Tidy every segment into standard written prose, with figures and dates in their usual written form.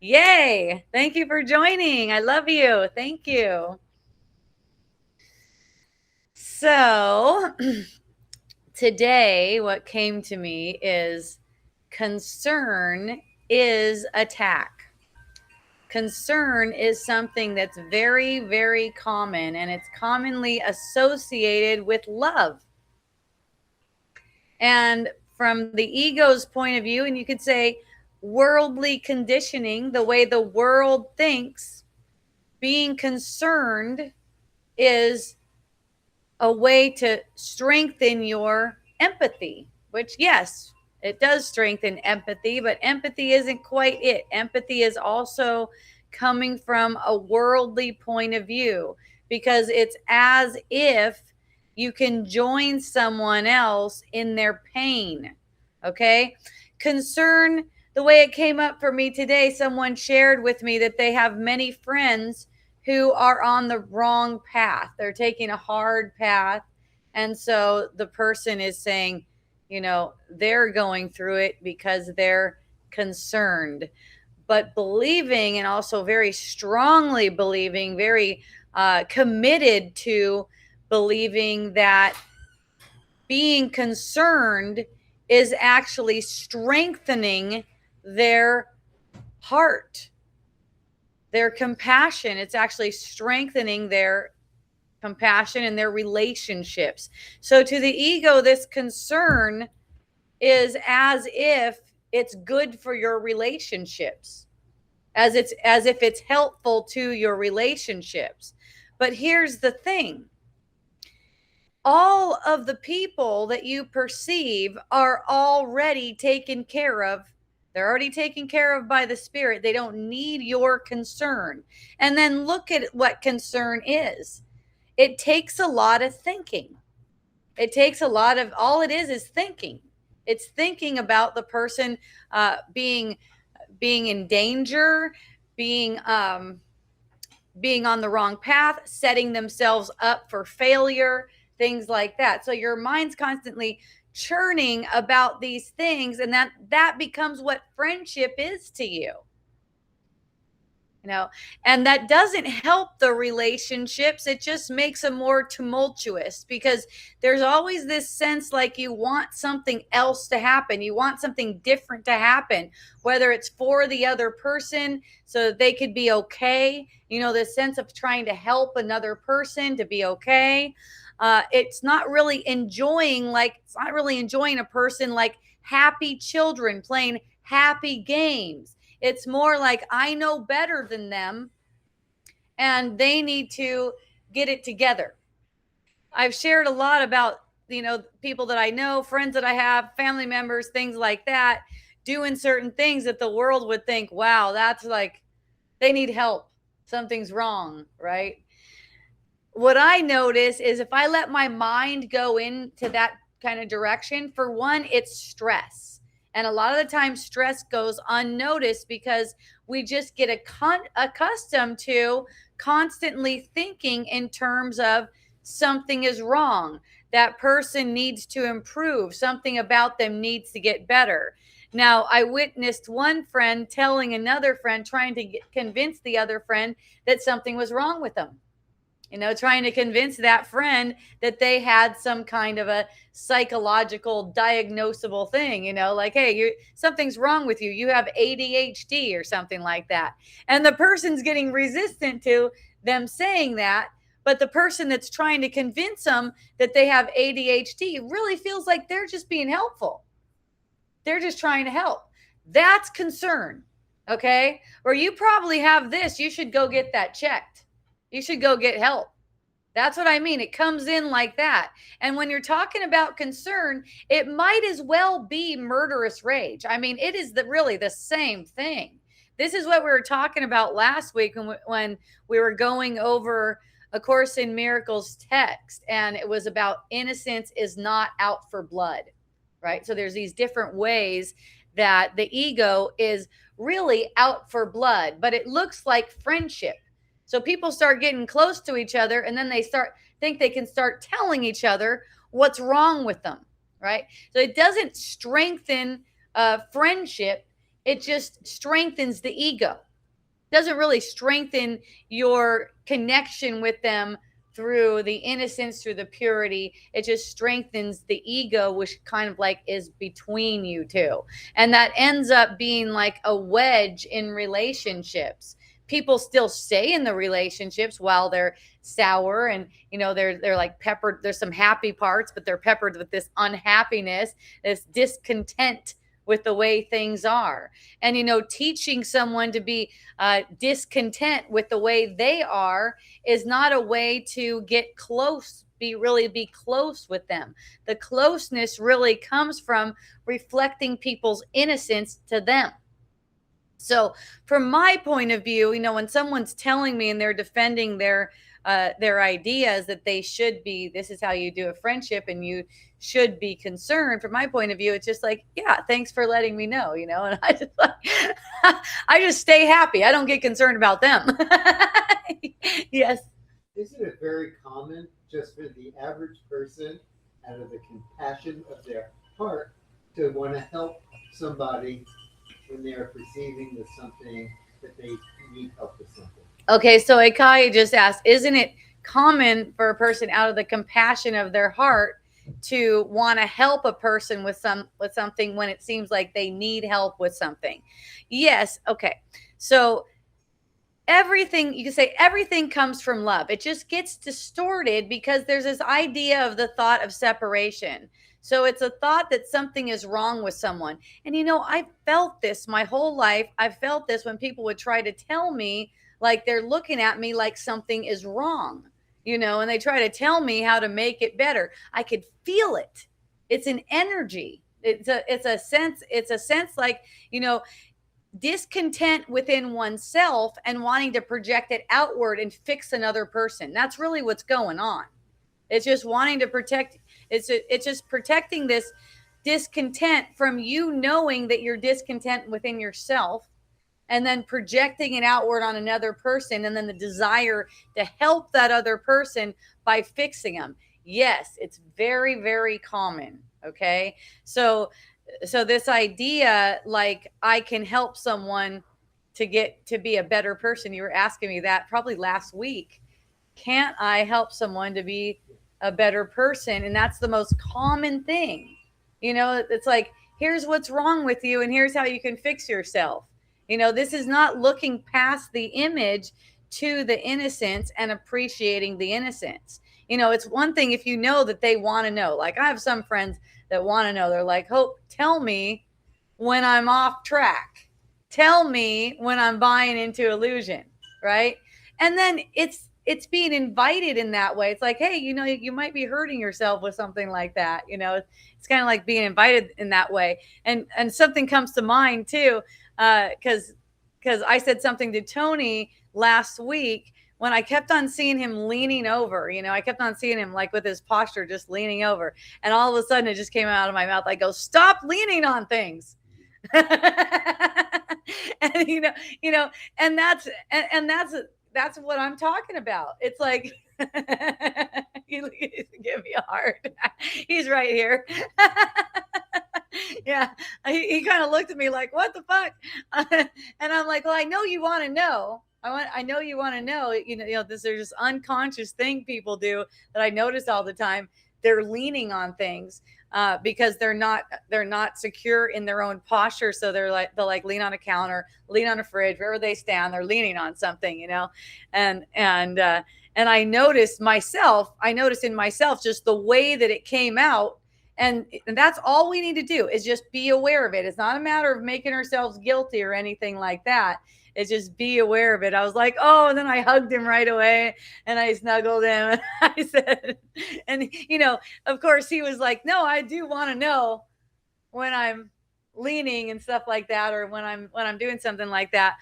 Yay! Thank you for joining. I love you. Thank you. So, today, what came to me is concern is attack. Concern is something that's very, very common, and it's commonly associated with love. And from the ego's point of view, and you could say worldly conditioning, the way the world thinks, being concerned is a way to strengthen your empathy, which, yes, it does strengthen empathy, but empathy isn't quite it. Empathy is also coming from a worldly point of view because it's as if you can join someone else in their pain. Okay. Concern, the way it came up for me today, someone shared with me that they have many friends who are on the wrong path. They're taking a hard path. And so the person is saying, they're going through it because they're concerned. But believing, and also very strongly believing, very committed to believing that being concerned is actually strengthening their heart, their compassion. It's actually strengthening their compassion and their relationships. So to the ego, this concern is as if it's good for your relationships, as if it's helpful to your relationships. But here's the thing. All of the people that you perceive are already taken care of. They're already taken care of by the spirit. They don't need your concern. And then look at what concern is. It takes a lot of thinking. It takes a lot of, all it is thinking. It's thinking about the person being in danger, being on the wrong path, setting themselves up for failure, things like that. So your mind's constantly churning about these things, and that becomes what friendship is to you. And that doesn't help the relationships. It just makes them more tumultuous because there's always this sense like you want something else to happen. You want something different to happen, whether it's for the other person so that they could be okay. This sense of trying to help another person to be okay. It's not really enjoying a person like happy children playing happy games. It's more like I know better than them and they need to get it together. I've shared a lot about, people that I know, friends that I have, family members, things like that, doing certain things that the world would think, wow, that's like they need help. Something's wrong, right? What I notice is if I let my mind go into that kind of direction, for one, it's stress. And a lot of the time, stress goes unnoticed because we just get accustomed to constantly thinking in terms of something is wrong. That person needs to improve. Something about them needs to get better. Now, I witnessed one friend telling another friend, trying to convince the other friend that something was wrong with them. Trying to convince that friend that they had some kind of a psychological diagnosable thing, like, hey, something's wrong with you. You have ADHD or something like that. And the person's getting resistant to them saying that. But the person that's trying to convince them that they have ADHD really feels like they're just being helpful. They're just trying to help. That's concern. Okay. Or you probably have this. You should go get that checked. You should go get help. That's what I mean. It comes in like that. And when you're talking about concern, it might as well be murderous rage. I mean, it is really the same thing. This is what we were talking about last week when we were going over A Course in Miracles text, and it was about innocence is not out for blood, right? So there's these different ways that the ego is really out for blood, but it looks like friendship. So people start getting close to each other, and then they think they can start telling each other what's wrong with them, right? So it doesn't strengthen friendship. It just strengthens the ego. doesn't really strengthen your connection with them through the innocence, through the purity. It just strengthens the ego, which kind of like is between you two. And that ends up being like a wedge in relationships. People still stay in the relationships while they're sour, and they're like peppered. There's some happy parts, but they're peppered with this unhappiness, this discontent with the way things are. And teaching someone to be discontent with the way they are is not a way to get close, be close with them. The closeness really comes from reflecting people's innocence to them. So from my point of view, when someone's telling me and they're defending their ideas that they should be, this is how you do a friendship and you should be concerned. From my point of view, it's just like, yeah, thanks for letting me know, and I just I just stay happy. I don't get concerned about them. Yes. Isn't it very common just for the average person, out of the compassion of their heart, to want to help somebody when they are perceiving with something that they need help with something? Okay, so Akai just asked, isn't it common for a person out of the compassion of their heart to want to help a person with something when it seems like they need help with something? Yes. Okay. So everything, you can say everything comes from love. It just gets distorted because there's this idea of the thought of separation. So it's a thought that something is wrong with someone. And I felt this my whole life. I felt this when people would try to tell me, like they're looking at me like something is wrong, and they try to tell me how to make it better. I could feel it. It's an energy. It's a sense like, discontent within oneself and wanting to project it outward and fix another person. That's really what's going on. It's just wanting to protect. It's just protecting this discontent from you knowing that you're discontent within yourself, and then projecting it outward on another person, and then the desire to help that other person by fixing them. Yes, it's very, very common. Okay. So this idea, like I can help someone to get to be a better person. You were asking me that probably last week. Can't I help someone to be a better person? And that's the most common thing. It's like, here's what's wrong with you, and here's how you can fix yourself. This is not looking past the image to the innocence and appreciating the innocence. It's one thing if you know that they want to know. Like I have some friends that want to know. They're like, Hope, tell me when I'm off track. Tell me when I'm buying into illusion, right? And then it's being invited in that way. It's like, hey, you might be hurting yourself with something like that. It's kind of like being invited in that way. And something comes to mind too. Because I said something to Tony last week when I kept on seeing him leaning over. I kept on seeing him like with his posture just leaning over, and all of a sudden it just came out of my mouth. I go, stop leaning on things. And and that's what I'm talking about. It's like you give me a heart. He's right here. Yeah, he kind of looked at me like, what the fuck? And I'm like, well, I know you want to know. I know you want to know. There's this unconscious thing people do that I notice all the time. They're leaning on things because they're not secure in their own posture. So they'll lean on a counter, lean on a fridge, wherever they stand, they're leaning on something, and I noticed in myself just the way that it came out. And that's all we need to do is just be aware of it. It's not a matter of making ourselves guilty or anything like that. It's just be aware of it. I was like, oh, and then I hugged him right away and I snuggled him. And I said, and of course he was like, no, I do want to know when I'm leaning and stuff like that, or when I'm doing something like that.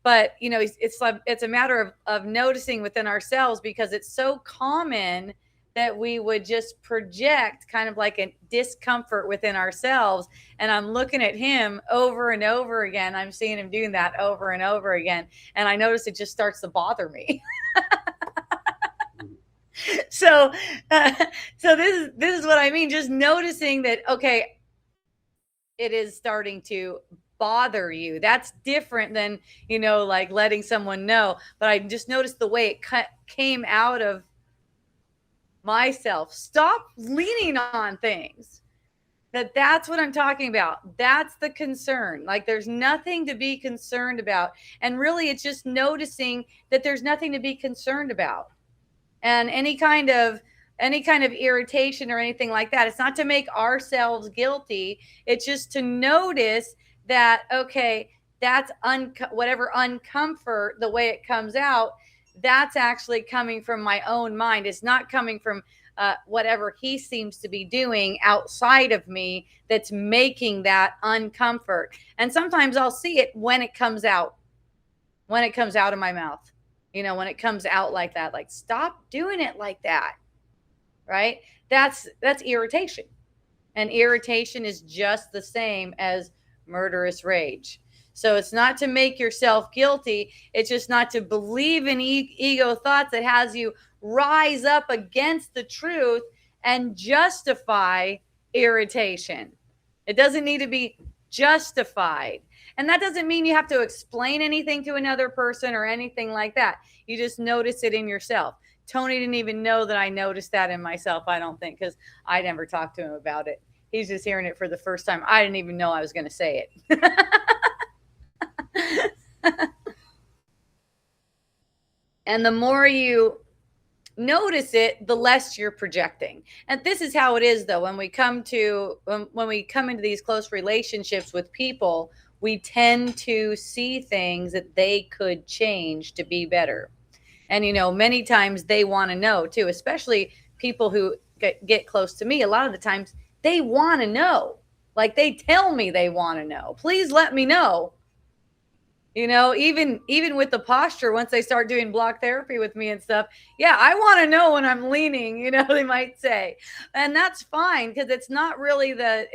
But it's a matter of noticing within ourselves, because it's so common that we would just project kind of like a discomfort within ourselves. And I'm looking at him over and over again. I'm seeing him doing that over and over again. And I notice it just starts to bother me. So this is what I mean. Just noticing that, okay, it is starting to bother you. That's different than, like letting someone know. But I just noticed the way it came out of myself. Stop leaning on things. That's what I'm talking about. That's the concern. Like, there's nothing to be concerned about. And really, it's just noticing that there's nothing to be concerned about. And any kind of irritation or anything like that, it's not to make ourselves guilty. It's just to notice that, okay, that's whatever uncomfort, the way it comes out, that's actually coming from my own mind. It's not coming from whatever he seems to be doing outside of me that's making that uncomfort. And sometimes I'll see it when it comes out of my mouth, when it comes out like that, like, stop doing it like that. Right? That's irritation. And irritation is just the same as murderous rage. So it's not to make yourself guilty. It's just not to believe in ego thoughts that has you rise up against the truth and justify irritation. It doesn't need to be justified. And that doesn't mean you have to explain anything to another person or anything like that. You just notice it in yourself. Tony didn't even know that I noticed that in myself, I don't think, because I never talked to him about it. He's just hearing it for the first time. I didn't even know I was going to say it. And the more you notice it, the less you're projecting. And this is how it is, though. When we come into these close relationships with people, we tend to see things that they could change to be better. And, many times they want to know too, especially people who get close to me. A lot of the times they want to know, like, they tell me they want to know. Please let me know. Even with the posture, once they start doing block therapy with me and stuff, yeah, I want to know when I'm leaning, they might say. And that's fine, because it's not really the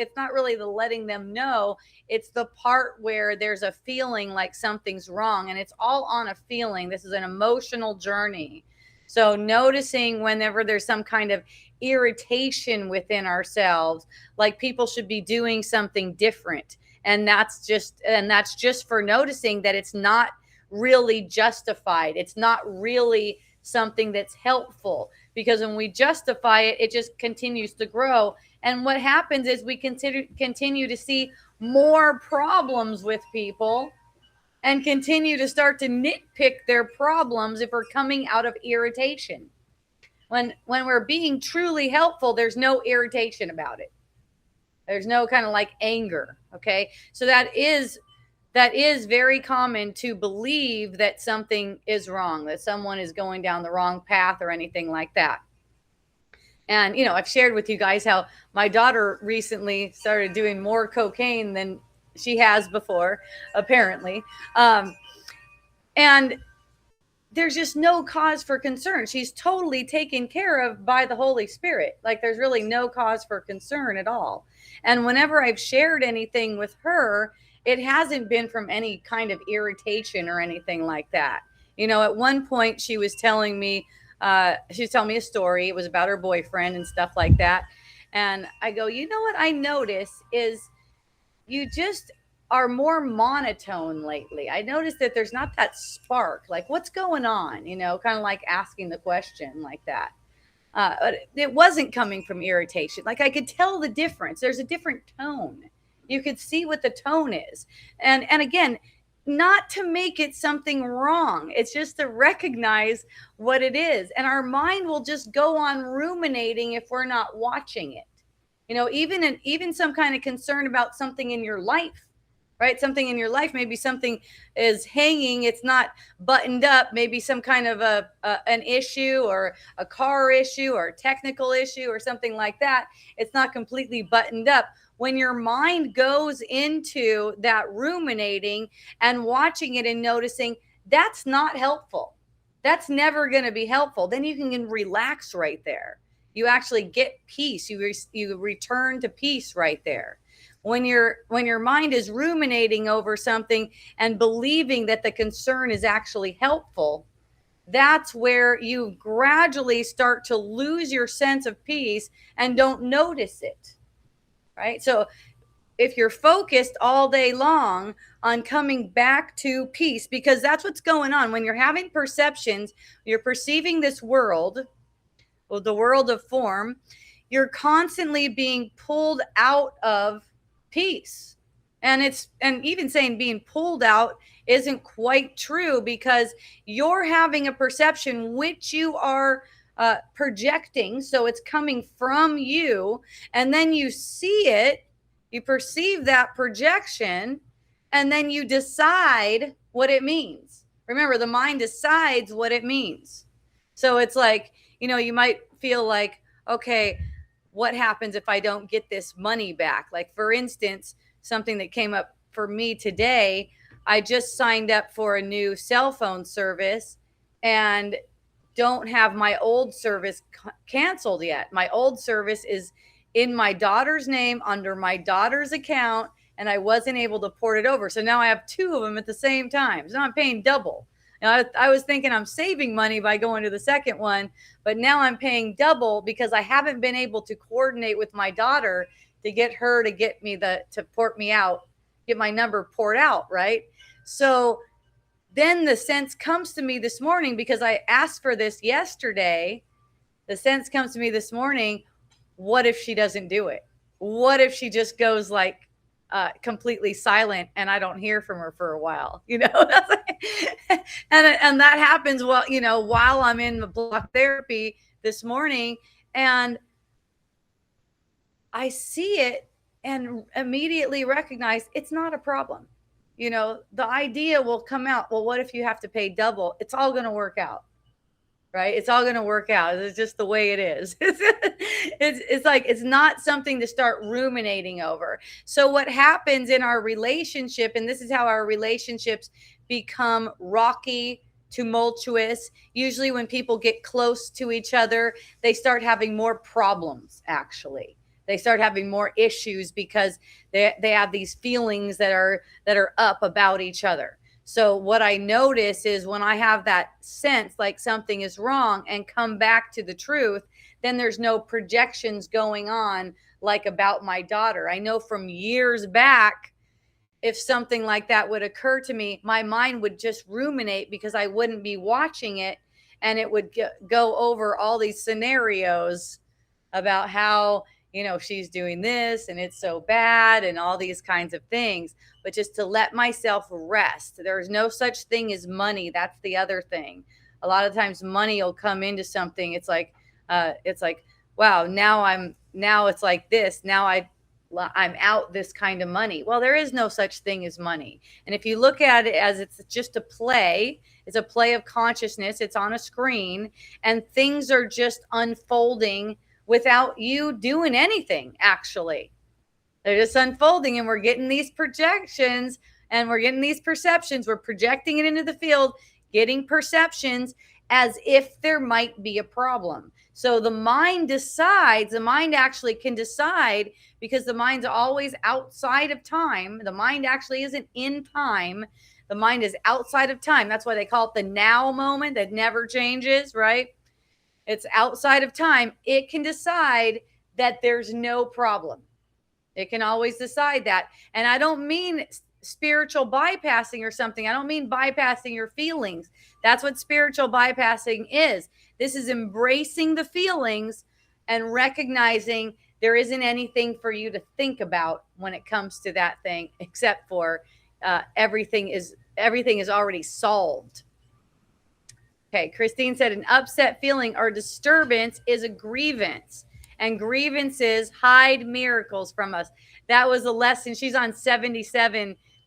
letting them know. It's the part where there's a feeling like something's wrong, and it's all on a feeling. This is an emotional journey. So noticing whenever there's some kind of irritation within ourselves, like people should be doing something different. And that's just for noticing that it's not really justified. It's not really something that's helpful, because when we justify it, it just continues to grow. And what happens is we continue to see more problems with people and continue to start to nitpick their problems if we're coming out of irritation. When we're being truly helpful, there's no irritation about it. There's no kind of like anger. Okay. So that is very common, to believe that something is wrong, that someone is going down the wrong path or anything like that. And, I've shared with you guys how my daughter recently started doing more cocaine than she has before, apparently. And there's just no cause for concern. She's totally taken care of by the Holy Spirit. Like, there's really no cause for concern at all. And whenever I've shared anything with her, it hasn't been from any kind of irritation or anything like that. At one point she was telling me a story. It was about her boyfriend and stuff like that. And I go, what I notice is you just are more monotone lately. I noticed that there's not that spark. Like, what's going on? Kind of like asking the question like that. But it wasn't coming from irritation. Like, I could tell the difference. There's a different tone. You could see what the tone is. And again, not to make it something wrong. It's just to recognize what it is. And our mind will just go on ruminating if we're not watching it. Even some kind of concern about something in your life. Right? Something in your life, maybe something is hanging, it's not buttoned up, maybe some kind of an issue or a car issue or a technical issue or something like that. It's not completely buttoned up. When your mind goes into that ruminating and watching it and noticing, that's not helpful. That's never going to be helpful. Then you can relax right there. You actually get peace. You return to peace right there. When your mind is ruminating over something and believing that the concern is actually helpful, that's where you gradually start to lose your sense of peace and don't notice it. Right? So if you're focused all day long on coming back to peace, because that's what's going on when you're having perceptions, you're perceiving this world, well, the world of form, you're constantly being pulled out of peace. And even saying being pulled out isn't quite true, because you're having a perception which you are projecting, so it's coming from you, and then you see it, you perceive that projection, and then you decide what it means. Remember, the mind decides what it means. So it's like, you might feel like, okay, what happens if I don't get this money back? Like, for instance, something that came up for me today, I just signed up for a new cell phone service and don't have my old service canceled yet. My old service is in my daughter's name under my daughter's account, and I wasn't able to port it over. So now I have two of them at the same time. So now I'm paying double. Now, I was thinking I'm saving money by going to the second one, but now I'm paying double because I haven't been able to coordinate with my daughter to get her to get me to port me out, get my number poured out, right? So then the sense comes to me this morning, because I asked for this yesterday. The sense comes to me this morning, what if she doesn't do it? What if she just goes like completely silent and I don't hear from her for a while? And that happens while I'm in the block therapy this morning, and I see it and immediately recognize it's not a problem. The idea will come out, well, what if you have to pay double? It's all going to work out, right? It's all going to work out. It's just the way it is. It's like, it's not something to start ruminating over. So what happens in our relationship, and this is how our relationships become rocky, tumultuous. Usually when people get close to each other, they start having more problems, actually. They start having more issues because they have these feelings that are up about each other. So what I notice is when I have that sense like something is wrong and come back to the truth, then there's no projections going on like about my daughter. I know from years back, if something like that would occur to me, my mind would just ruminate because I wouldn't be watching it, and it would go over all these scenarios about how she's doing this and it's so bad and all these kinds of things. But just to let myself rest. There's no such thing as money. That's the other thing. A lot of times money will come into something. It's like, wow, now it's like this. Now I'm out this kind of money. Well, there is no such thing as money. And if you look at it as it's just a play, it's a play of consciousness. It's on a screen and things are just unfolding without you doing anything, actually. They're just unfolding, and we're getting these projections and we're getting these perceptions. We're projecting it into the field, getting perceptions as if there might be a problem. So the mind actually can decide, because the mind's always outside of time. The mind actually isn't in time. The mind is outside of time. That's why they call it the now moment that never changes, right? It's outside of time. It can decide that there's no problem. It can always decide that. And I don't mean spiritual bypassing or something. I don't mean bypassing your feelings. That's what spiritual bypassing is. This is embracing the feelings and recognizing there isn't anything for you to think about when it comes to that thing, except for everything is already solved. Okay, Christine said an upset feeling or disturbance is a grievance, and grievances hide miracles from us. That was a lesson. She's on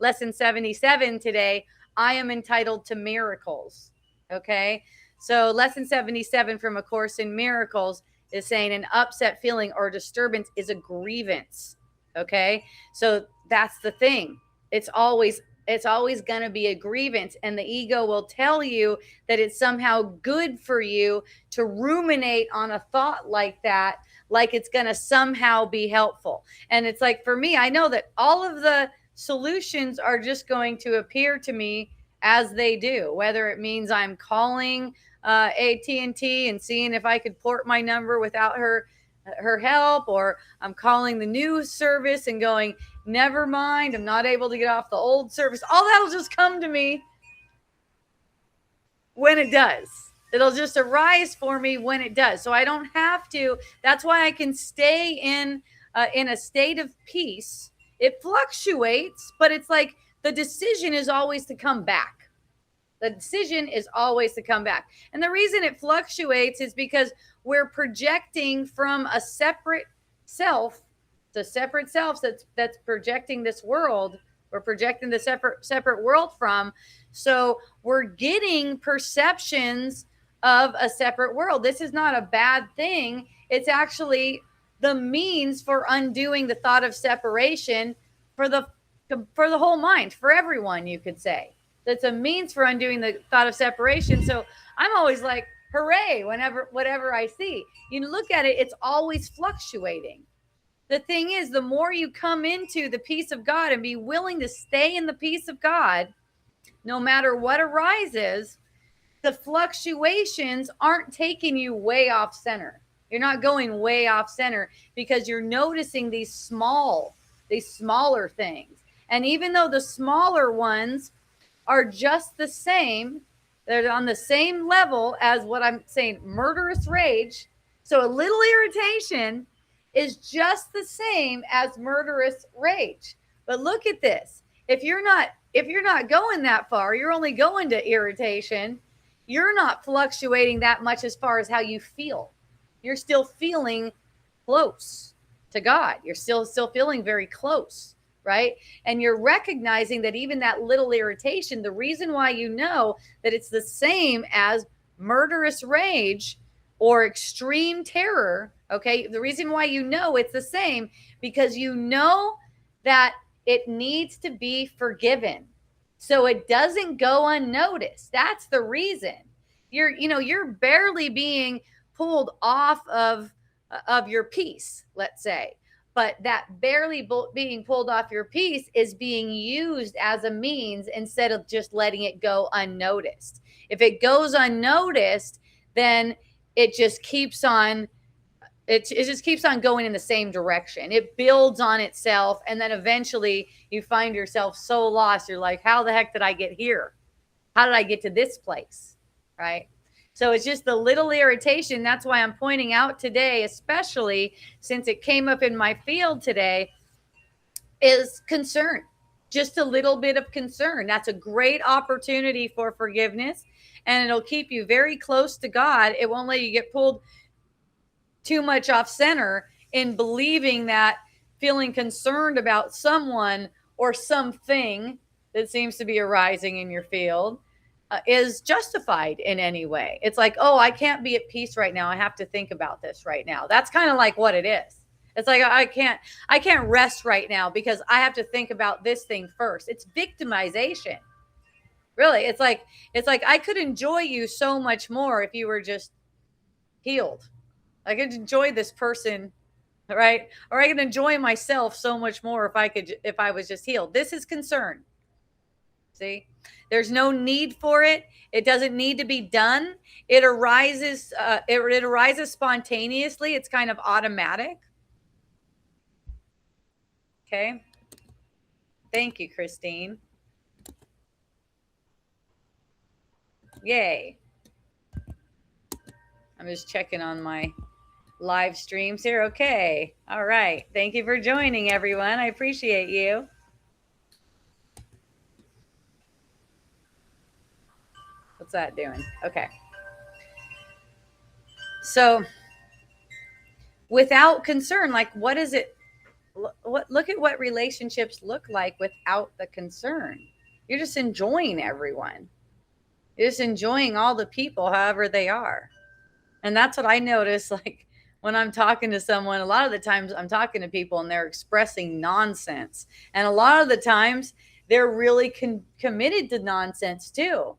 lesson 77 today. I am entitled to miracles. Okay, so lesson 77 from A Course in Miracles is saying an upset feeling or disturbance is a grievance. Okay, so that's the thing. It's always going to be a grievance, and the ego will tell you that it's somehow good for you to ruminate on a thought like that, like it's going to somehow be helpful. And it's like, for me, I know that all of the solutions are just going to appear to me as they do, whether it means I'm calling AT&T and seeing if I could port my number without her help, or I'm calling the news service and going, never mind, I'm not able to get off the old service. All that'll just come to me when it does. It'll just arise for me when it does. So I don't have to. That's why I can stay in a state of peace. It fluctuates, but it's like the decision is always to come back. The decision is always to come back. And the reason it fluctuates is because we're projecting from a separate self, the separate self that's projecting this world. We're projecting the separate world from. So we're getting perceptions of a separate world. This is not a bad thing. It's actually the means for undoing the thought of separation for the whole mind, for everyone, you could say. That's a means for undoing the thought of separation. So I'm always like, hooray, whatever I see. You look at it, it's always fluctuating. The thing is, the more you come into the peace of God and be willing to stay in the peace of God, no matter what arises, the fluctuations aren't taking you way off center. You're not going way off center because you're noticing these smaller things. And even though the smaller ones are just the same, they're on the same level as what I'm saying, murderous rage. So a little irritation is just the same as murderous rage. But look at this. If you're not going that far, you're only going to irritation, you're not fluctuating that much as far as how you feel. You're still feeling close to God. You're still feeling very close, right? And you're recognizing that even that little irritation, the reason why you know that it's the same as murderous rage or extreme terror, okay? The reason why you know it's the same, because you know that it needs to be forgiven. So it doesn't go unnoticed. That's the reason. You're barely being pulled off of your peace, let's say. But that barely being pulled off your peace is being used as a means instead of just letting it go unnoticed. If it goes unnoticed, then it just keeps on going in the same direction. It builds on itself, and then eventually you find yourself so lost. You're like, how the heck did I get here? How did I get to this place? Right? So it's just the little irritation. That's why I'm pointing out today, especially since it came up in my field today, is concern. Just a little bit of concern. That's a great opportunity for forgiveness, and it'll keep you very close to God. It won't let you get pulled too much off center in believing that feeling concerned about someone or something that seems to be arising in your field is justified in any way. It's like, oh, I can't be at peace right now. I have to think about this right now. That's kind of like what it is. It's like, I can't rest right now because I have to think about this thing first. It's victimization. Really. It's like I could enjoy you so much more if you were just healed. I could enjoy this person, right? Or I could enjoy myself so much more if I was just healed. This is concern. See, there's no need for it. It doesn't need to be done. It arises. It arises spontaneously. It's kind of automatic. Okay. Thank you, Christine. Yay. I'm just checking on my live streams here. Okay. All right. Thank you for joining, everyone. I appreciate you. What's that doing? Okay. So without concern, like what is it? Look at what relationships look like without the concern. You're just enjoying everyone. You're just enjoying all the people, however they are. And that's what I notice, like when I'm talking to someone, a lot of the times I'm talking to people and they're expressing nonsense. And a lot of the times they're really committed to nonsense too.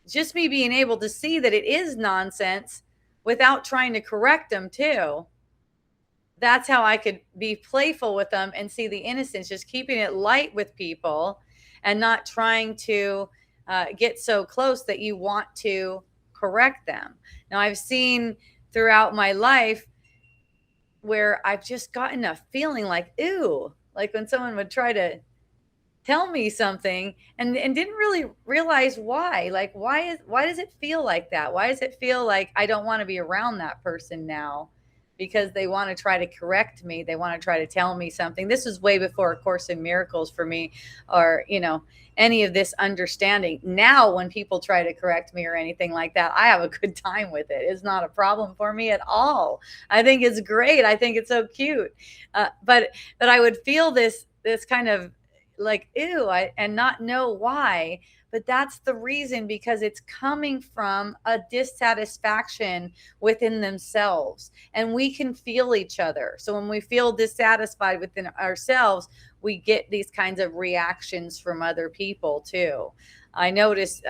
Just me being able to see that it is nonsense without trying to correct them too. That's how I could be playful with them and see the innocence, just keeping it light with people and not trying to get so close that you want to correct them. Now, I've seen throughout my life where I've just gotten a feeling like, ooh, Like when someone would try to tell me something and didn't really realize why. Like why does it feel like that? Why does it feel like I don't want to be around that person now? Because they want to try to correct me. They want to try to tell me something. This is way before A Course in Miracles for me, or any of this understanding. Now when people try to correct me or anything like that, I have a good time with it. It's not a problem for me at all. I think it's great. I think it's so cute. But I would feel this kind of like ew, and not know why. But that's the reason, because it's coming from a dissatisfaction within themselves, and we can feel each other. So when we feel dissatisfied within ourselves, we get these kinds of reactions from other people too. I noticed,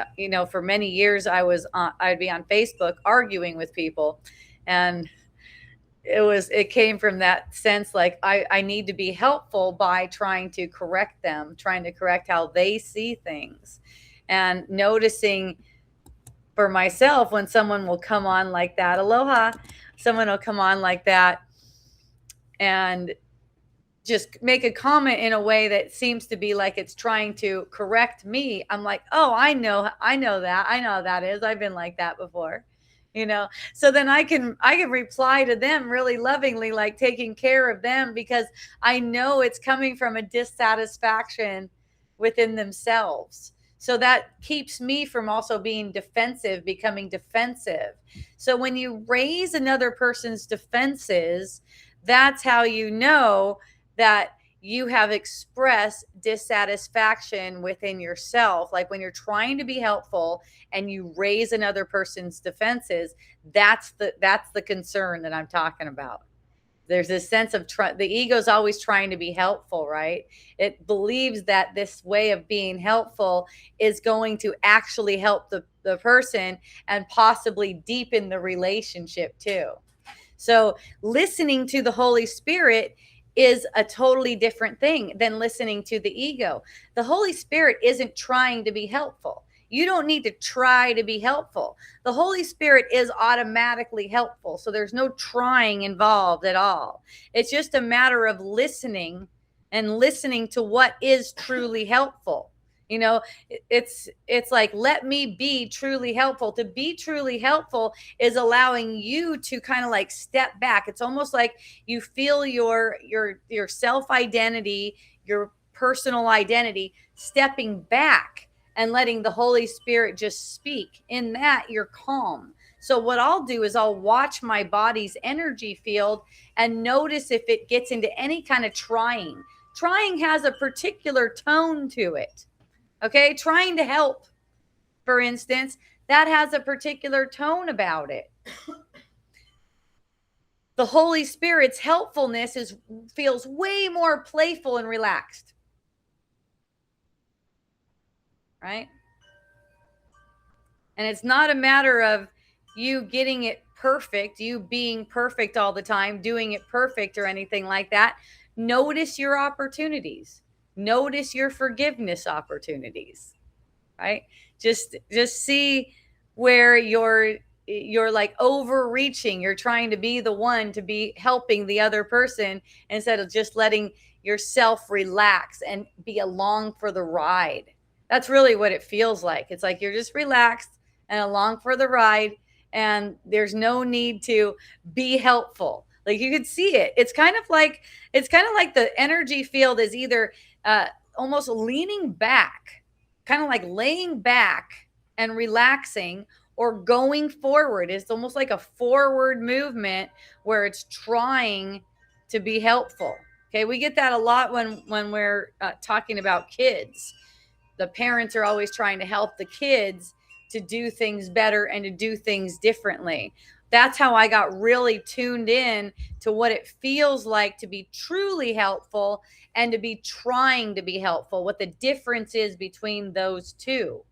for many years I'd be on Facebook arguing with people, and it came from that sense, like I need to be helpful by trying to correct them, trying to correct how they see things, and noticing for myself when someone will come on like that, aloha, someone will come on like that and just make a comment in a way that seems to be like it's trying to correct me. I'm like, oh, I know that. I know how that is. I've been like that before. So then I can reply to them really lovingly, like taking care of them, because I know it's coming from a dissatisfaction within themselves. So that keeps me from also being defensive, becoming defensive. So when you raise another person's defenses, that's how you know that you have expressed dissatisfaction within yourself. Like when you're trying to be helpful and you raise another person's defenses, that's the concern that I'm talking about. There's this sense of the ego's always trying to be helpful, right? It believes that this way of being helpful is going to actually help the person and possibly deepen the relationship too. So listening to the Holy Spirit is a totally different thing than listening to the ego. The Holy Spirit isn't trying to be helpful. You don't need to try to be helpful. The Holy Spirit is automatically helpful. So there's no trying involved at all. It's just a matter of listening, and listening to what is truly helpful. It's like, let me be truly helpful. To be truly helpful is allowing you to kind of like step back. It's almost like you feel your self-identity, your personal identity stepping back and letting the Holy Spirit just speak. In that, you're calm. So what I'll do is I'll watch my body's energy field and notice if it gets into any kind of trying. Trying has a particular tone to it. Okay, trying to help, for instance, that has a particular tone about it. The Holy Spirit's helpfulness feels way more playful and relaxed. Right? And it's not a matter of you getting it perfect, you being perfect all the time, doing it perfect or anything like that. Notice your opportunities. Notice your forgiveness opportunities, right? Just see where you're like overreaching. You're trying to be the one to be helping the other person instead of just letting yourself relax and be along for the ride. That's really what it feels like. It's like you're just relaxed and along for the ride, and there's no need to be helpful. Like you could see it. It's kind of like the energy field is either almost leaning back, kind of like laying back and relaxing, or going forward. It's almost like a forward movement where it's trying to be helpful. Okay, we get that a lot when we're talking about kids. The parents are always trying to help the kids to do things better and to do things differently. That's how I got really tuned in to what it feels like to be truly helpful and to be trying to be helpful, what the difference is between those two.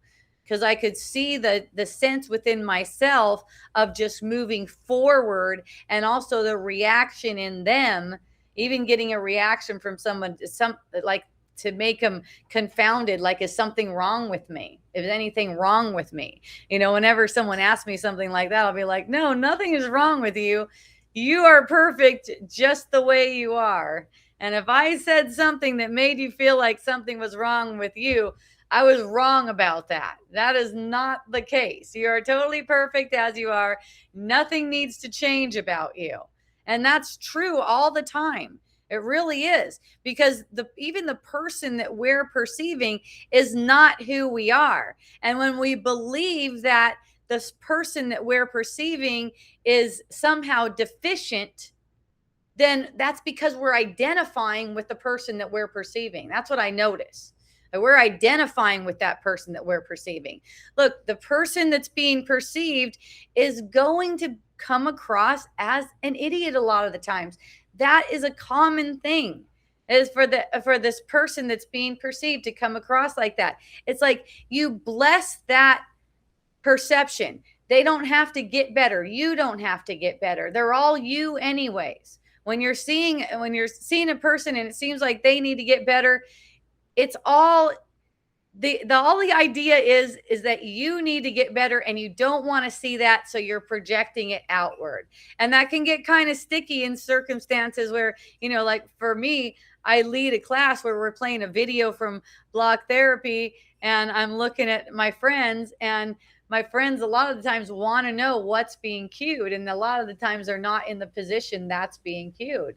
Because I could see the sense within myself of just moving forward, and also the reaction in them, even getting a reaction from someone, to make them confounded, like, is something wrong with me? Is anything wrong with me? Whenever someone asks me something like that, I'll be like, no, nothing is wrong with you. You are perfect just the way you are. And if I said something that made you feel like something was wrong with you, I was wrong about that. That is not the case. You are totally perfect as you are. Nothing needs to change about you. And that's true all the time. It really is, because even the person that we're perceiving is not who we are. And when we believe that this person that we're perceiving is somehow deficient, then that's because we're identifying with the person that we're perceiving. That's what I notice. We're identifying with that person that we're perceiving. Look, the person that's being perceived is going to come across as an idiot a lot of the times. That is a common thing, is for this person that's being perceived to come across like that. It's like you bless that perception. They don't have to get better. You don't have to get better. They're all you anyways. When you're seeing a person and it seems like they need to get better, it's all the idea is that you need to get better, and you don't want to see that, so you're projecting it outward. And that can get kind of sticky in circumstances where, like for me, I lead a class where we're playing a video from Block Therapy, and I'm looking at my friends, and my friends a lot of the times want to know what's being cued, and a lot of the times they're not in the position that's being cued,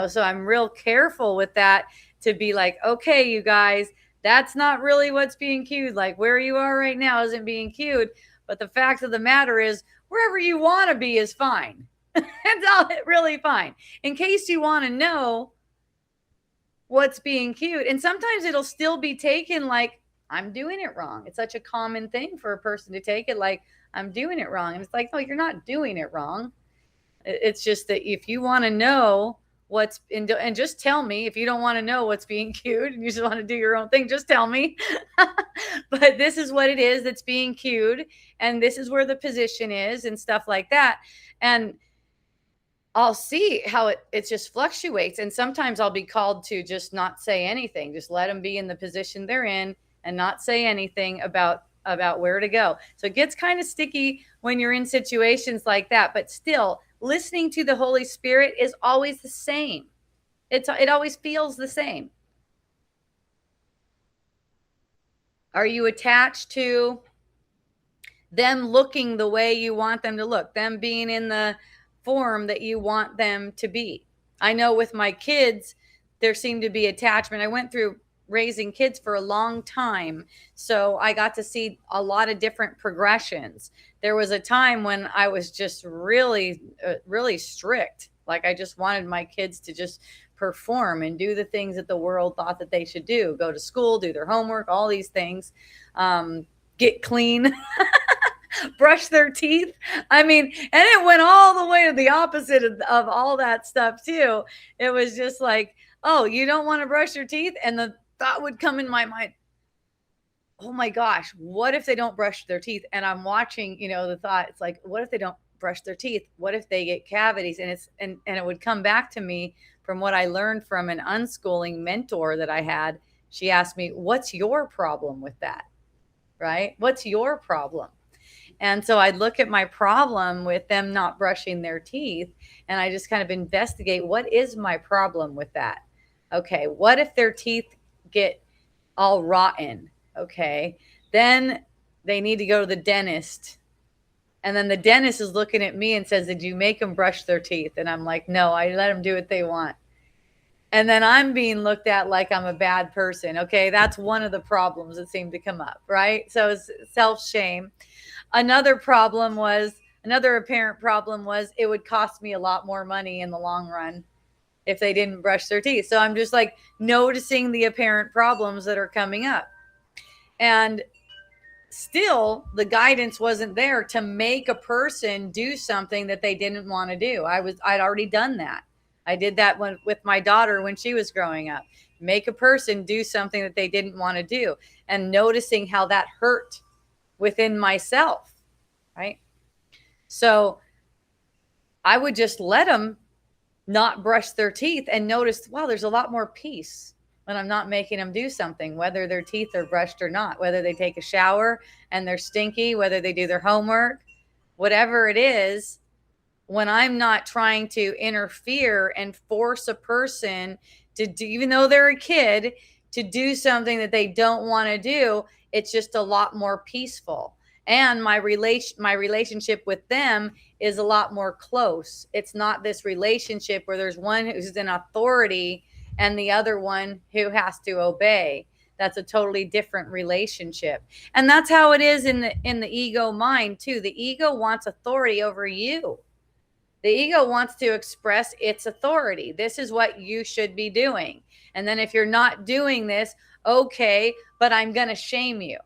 so I'm real careful with that, to be like, okay, you guys, that's not really what's being cued. Like where you are right now isn't being cued. But the fact of the matter is, wherever you want to be is fine. It's all really fine. In case you want to know what's being cued. And sometimes it'll still be taken like, I'm doing it wrong. It's such a common thing for a person to take it like, I'm doing it wrong. And it's like, no, you're not doing it wrong. It's just that if you want to know what's in, and just tell me. If you don't want to know what's being cued and you just want to do your own thing, just tell me. But this is what it is that's being cued, and this is where the position is and stuff like that. And I'll see how it just fluctuates. And sometimes I'll be called to just not say anything, just let them be in the position they're in and not say anything about where to go. So it gets kind of sticky when you're in situations like that, but still, listening to the Holy Spirit is always the same. It always feels the same. Are you attached to them looking the way you want them to look, them being in the form that you want them to be? I know with my kids, there seemed to be attachment. I went through raising kids for a long time, so I got to see a lot of different progressions. There was a time when I was just really, really strict. Like I just wanted my kids to just perform and do the things that the world thought that they should do, go to school, do their homework, all these things, get clean, brush their teeth. I mean, and it went all the way to the opposite of all that stuff too. It was just like, oh, you don't want to brush your teeth? And the thought would come in my mind, oh my gosh, what if they don't brush their teeth? And I'm watching, the thought, it's like, what if they don't brush their teeth? What if they get cavities? And it would come back to me from what I learned from an unschooling mentor that I had. She asked me, what's your problem with that? Right? What's your problem? And so I'd look at my problem with them not brushing their teeth, and I just kind of investigate, what is my problem with that? Okay, what if their teeth get all rotten? Okay, then they need to go to the dentist. And then the dentist is looking at me and says, did you make them brush their teeth? And I'm like, no, I let them do what they want. And then I'm being looked at like I'm a bad person. Okay, that's one of the problems that seemed to come up, right? So it's self-shame. Another apparent problem was it would cost me a lot more money in the long run if they didn't brush their teeth. So I'm just like noticing the apparent problems that are coming up. And still, the guidance wasn't there to make a person do something that they didn't want to do. I'd already done that. I did that with my daughter when she was growing up. Make a person do something that they didn't want to do, and noticing how that hurt within myself, right? So I would just let them not brush their teeth and notice, wow, there's a lot more peace when I'm not making them do something, whether their teeth are brushed or not, whether they take a shower and they're stinky, whether they do their homework, whatever it is. When I'm not trying to interfere and force a person to do, even though they're a kid, to do something that they don't want to do. It's just a lot more peaceful. And my relationship with them is a lot more close. It's not this relationship where there's one who's in authority and the other one who has to obey. That's a totally different relationship. And that's how it is in the ego mind too. The ego wants authority over you. The ego wants to express its authority. This is what you should be doing. And then if you're not doing this, okay, but I'm going to shame you.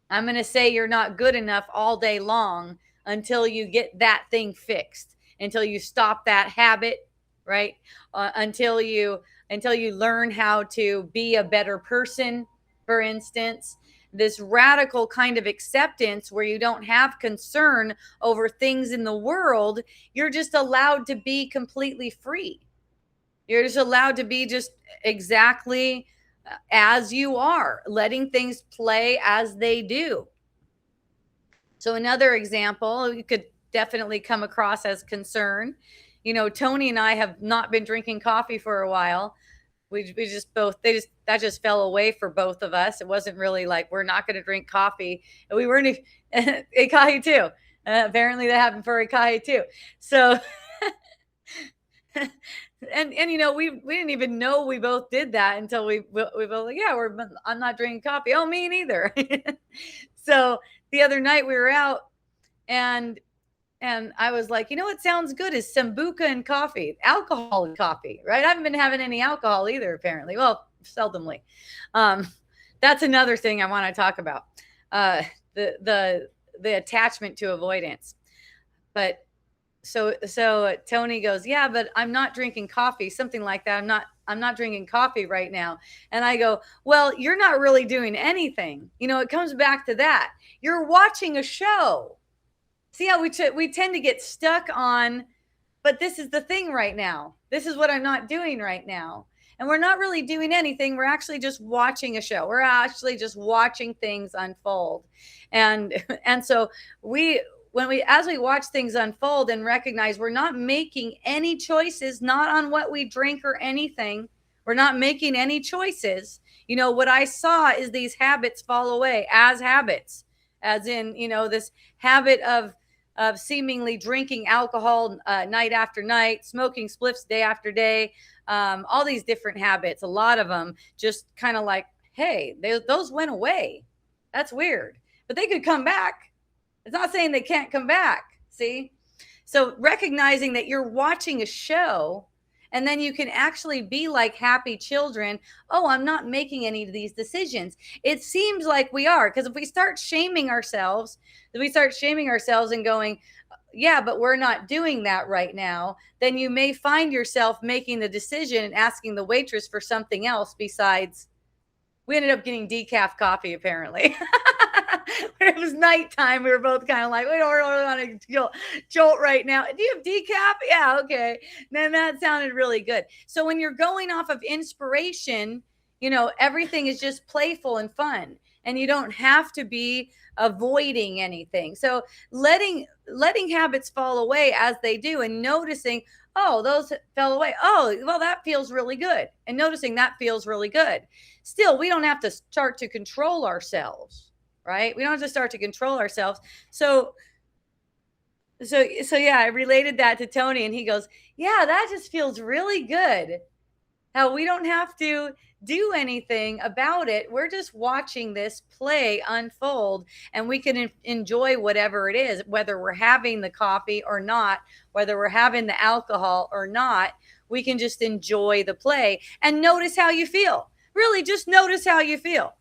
I'm going to say you're not good enough all day long until you get that thing fixed, until you stop that habit, right? Until you learn how to be a better person, for instance. This radical kind of acceptance where you don't have concern over things in the world. You're just allowed to be completely free. You're just allowed to be just exactly as you are, letting things play as they do. So another example, you could definitely come across as concern. Tony and I have not been drinking coffee for a while. That just fell away for both of us. It wasn't really like we're not going to drink coffee. We weren't Ikahi too. Apparently that happened for Ikahi too. So, and we didn't even know we both did that until we both like, yeah, I'm not drinking coffee. Oh, me neither. So the other night we were out and I was like, what sounds good is Sambuca and coffee, alcohol and coffee, right? I haven't been having any alcohol either, apparently. Well, seldomly. That's another thing I want to talk about. The attachment to avoidance. But so Tony goes, yeah, but I'm not drinking coffee, something like that. I'm not drinking coffee right now. And I go, well, you're not really doing anything. It comes back to that. You're watching a show. See how we tend to get stuck on, but this is the thing right now. This is what I'm not doing right now. And we're not really doing anything. We're actually just watching a show. We're actually just watching things unfold. And so as we watch things unfold and recognize we're not making any choices, not on what we drink or anything. We're not making any choices. What I saw is these habits fall away as habits, as in, this habit of seemingly drinking alcohol night after night, smoking spliffs day after day, all these different habits, a lot of them just kind of like, hey, those went away. That's weird. But they could come back. It's not saying they can't come back. See? So recognizing that you're watching a show, and then you can actually be like happy children. Oh, I'm not making any of these decisions. It seems like we are, because if we start shaming ourselves and going, yeah, but we're not doing that right now, then you may find yourself making the decision and asking the waitress for something else besides. We ended up getting decaf coffee, apparently. When it was nighttime, we were both kind of like, we don't really want to jolt right now. Do you have decaf? Yeah, okay. Then that sounded really good. So when you're going off of inspiration, everything is just playful and fun. And you don't have to be avoiding anything. So letting habits fall away as they do and noticing, oh, those fell away. Oh, well, that feels really good. And noticing that feels really good. Still, we don't have to start to control ourselves. Right? We don't have to start to control ourselves. So yeah, I related that to Tony and he goes, yeah, that just feels really good. How we don't have to do anything about it. We're just watching this play unfold and we can enjoy whatever it is, whether we're having the coffee or not, whether we're having the alcohol or not, we can just enjoy the play and notice how you feel. Really just notice how you feel.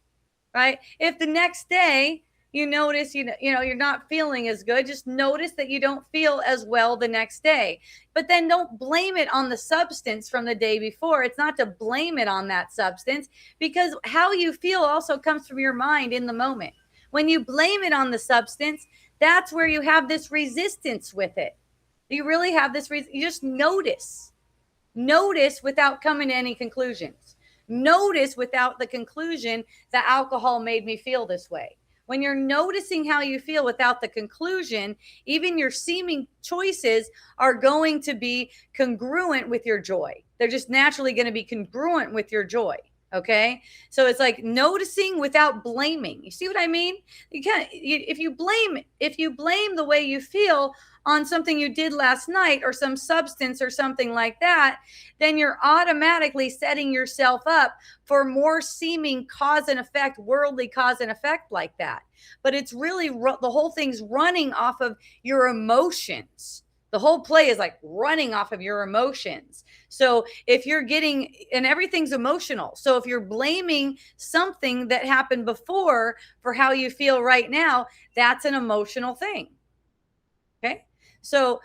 Right? If the next day you notice, you're not feeling as good, just notice that you don't feel as well the next day. But then don't blame it on the substance from the day before. It's not to blame it on that substance, because how you feel also comes from your mind in the moment. When you blame it on the substance, that's where you have this resistance with it. You really have this, you just notice without coming to any conclusions. Notice without the conclusion that alcohol made me feel this way. When you're noticing how you feel without the conclusion, even your seeming choices are going to be congruent with your joy. They're just naturally going to be congruent with your joy. Okay. So it's like noticing without blaming. You see what I mean? You can't, if you blame the way you feel on something you did last night or some substance or something like that, then you're automatically setting yourself up for more seeming cause and effect, worldly cause and effect like that. But it's really the whole thing's running off of your emotions. The whole play is like running off of your emotions. So if you're getting, and everything's emotional. So if you're blaming something that happened before for how you feel right now, that's an emotional thing. Okay. So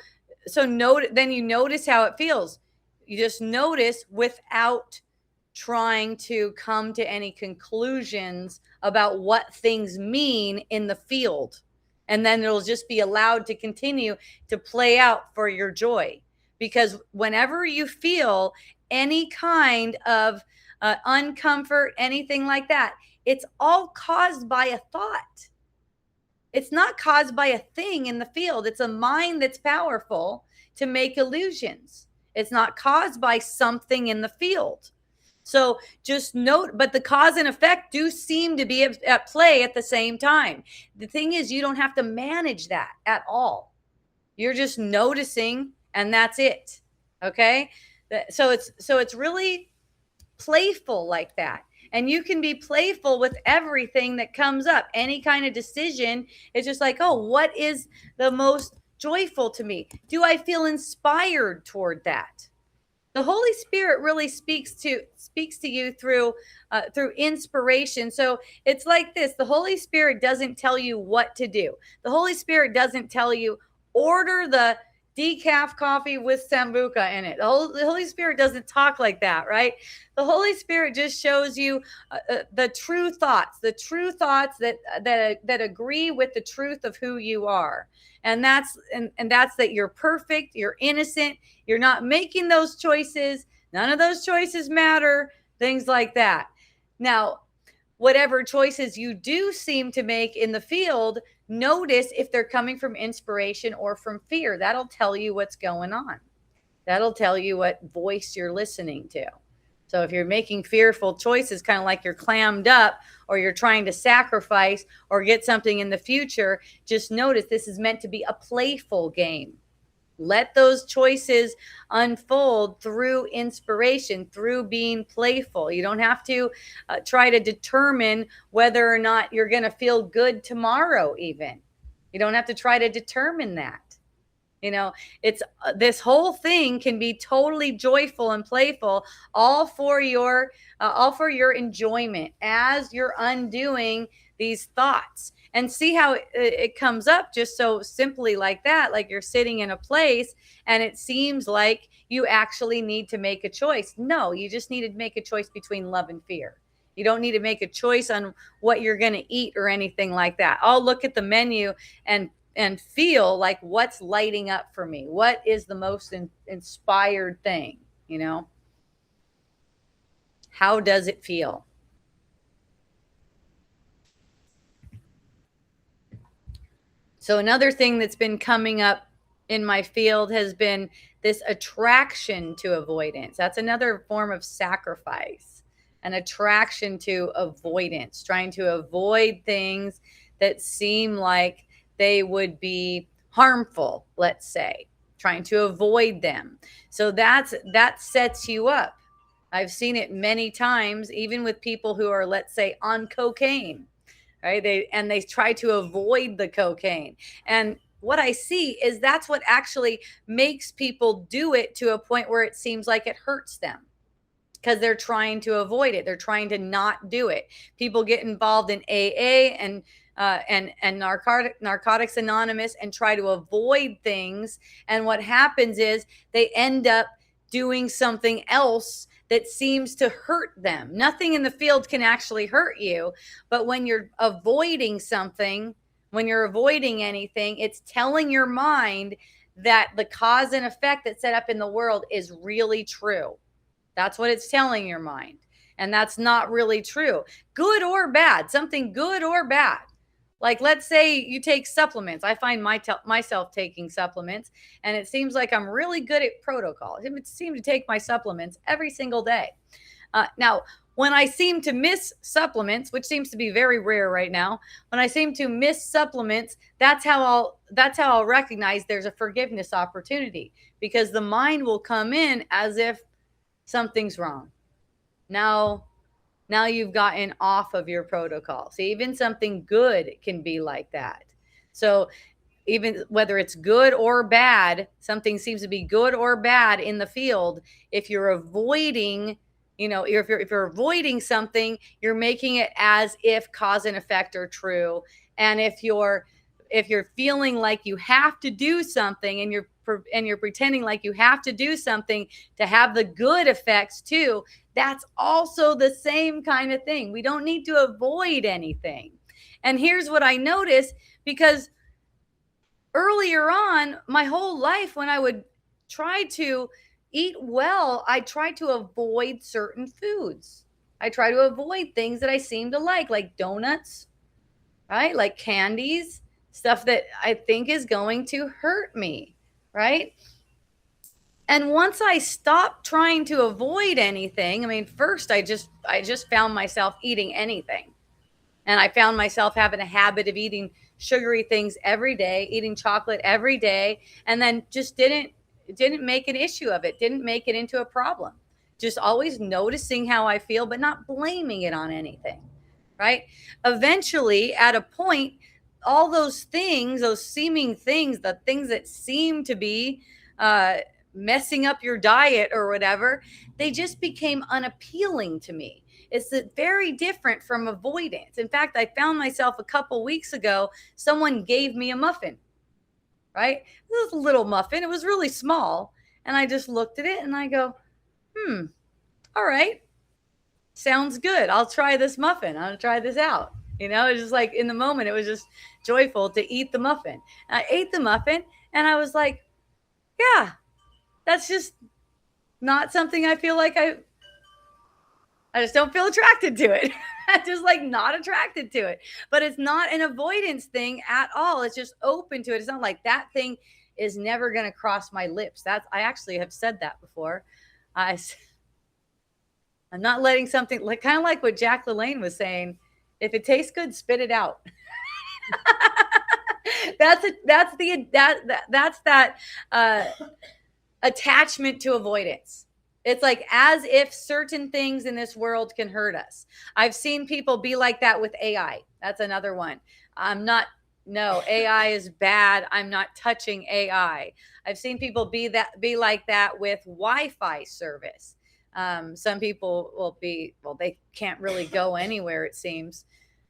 then you notice how it feels. You just notice without trying to come to any conclusions about what things mean in the field. And then it'll just be allowed to continue to play out for your joy. Because whenever you feel any kind of uncomfort, anything like that, it's all caused by a thought. It's not caused by a thing in the field. It's a mind that's powerful to make illusions. It's not caused by something in the field. So just note, but the cause and effect do seem to be at play at the same time. The thing is, you don't have to manage that at all. You're just noticing, and that's it. Okay. So it's really playful like that. And you can be playful with everything that comes up. Any kind of decision is just like, oh, what is the most joyful to me? Do I feel inspired toward that? The Holy Spirit really speaks to you through inspiration. So it's like this: the Holy Spirit doesn't tell you what to do. The Holy Spirit doesn't tell you order the decaf coffee with sambuca in it. The Holy Spirit doesn't talk like that, right? The Holy Spirit just shows you the true thoughts that agree with the truth of who you are. And that's that you're perfect, you're innocent, you're not making those choices, none of those choices matter, things like that. Now, whatever choices you do seem to make in the field, notice if they're coming from inspiration or from fear. That'll tell you what's going on. That'll tell you what voice you're listening to. So if you're making fearful choices, kind of like you're clammed up or you're trying to sacrifice or get something in the future, just notice this is meant to be a playful game. Let those choices unfold through inspiration, through being playful. You don't have to try to determine whether or not you're going to feel good tomorrow even. You don't have to try to determine that. You know, it's this whole thing can be totally joyful and playful, all for your enjoyment as you're undoing these thoughts. And see how it comes up just so simply like that, like you're sitting in a place and it seems like you actually need to make a choice. No, you just need to make a choice between love and fear. You don't need to make a choice on what you're going to eat or anything like that. I'll look at the menu and feel like what's lighting up for me. What is the most inspired thing, you know? How does it feel? So another thing that's been coming up in my field has been this attraction to avoidance. That's another form of sacrifice, an attraction to avoidance, trying to avoid things that seem like they would be harmful, let's say, trying to avoid them. So that sets you up. I've seen it many times, even with people who are, let's say, on cocaine. Right? They try to avoid the cocaine. And what I see is that's what actually makes people do it to a point where it seems like it hurts them because they're trying to avoid it. They're trying to not do it. People get involved in AA and Narcotics Anonymous and try to avoid things. And what happens is they end up doing something else that seems to hurt them. Nothing in the field can actually hurt you, but when you're avoiding something, when you're avoiding anything, it's telling your mind that the cause and effect that's set up in the world is really true. That's what it's telling your mind. And that's not really true. Good or bad, something good or bad. Like, let's say you take supplements. I find myself taking supplements, and it seems like I'm really good at protocol. I seem to take my supplements every single day. Now, when I seem to miss supplements, which seems to be very rare right now, when I seem to miss supplements, that's how I'll recognize there's a forgiveness opportunity, because the mind will come in as if something's wrong. Now you've gotten off of your protocol. See, even something good can be like that. So even whether it's good or bad, something seems to be good or bad in the field. If you're avoiding, if you're avoiding something, you're making it as if cause and effect are true. And if you're feeling like you have to do something, and you're pretending like you have to do something to have the good effects too, that's also the same kind of thing. We don't need to avoid anything. And here's what I noticed, because earlier on, my whole life, when I would try to eat well, I tried to avoid certain foods. I try to avoid things that I seem to like donuts, right? Like candies, stuff that I think is going to hurt me, right? And once I stopped trying to avoid anything, I mean, first I just found myself eating anything. And I found myself having a habit of eating sugary things every day, eating chocolate every day, and then just didn't make an issue of it, didn't make it into a problem. Just always noticing how I feel, but not blaming it on anything, right? Eventually, at a point, all those things, those seeming things, the things that seem to be messing up your diet or whatever, they just became unappealing to me. It's very different from avoidance. In fact, I found myself a couple weeks ago, someone gave me a muffin, right? It was a little muffin. It was really small. And I just looked at it and I go, all right, sounds good. I'll try this muffin. I'll try this out. It's just like, in the moment, it was just joyful to eat the muffin. And I ate the muffin and I was like, yeah, that's just not something I feel like I just don't feel attracted to it. I'm just like not attracted to it. But it's not an avoidance thing at all. It's just open to it. It's not like that thing is never going to cross my lips. I actually have said that before. I'm not letting something, like kind of like what Jack LaLanne was saying. If it tastes good, spit it out. That's that attachment to avoidance. It's like as if certain things in this world can hurt us. I've seen people be like that with AI. That's another one. No, AI is bad. I'm not touching AI. I've seen people be like that with Wi-Fi service. Some people they can't really go anywhere, it seems.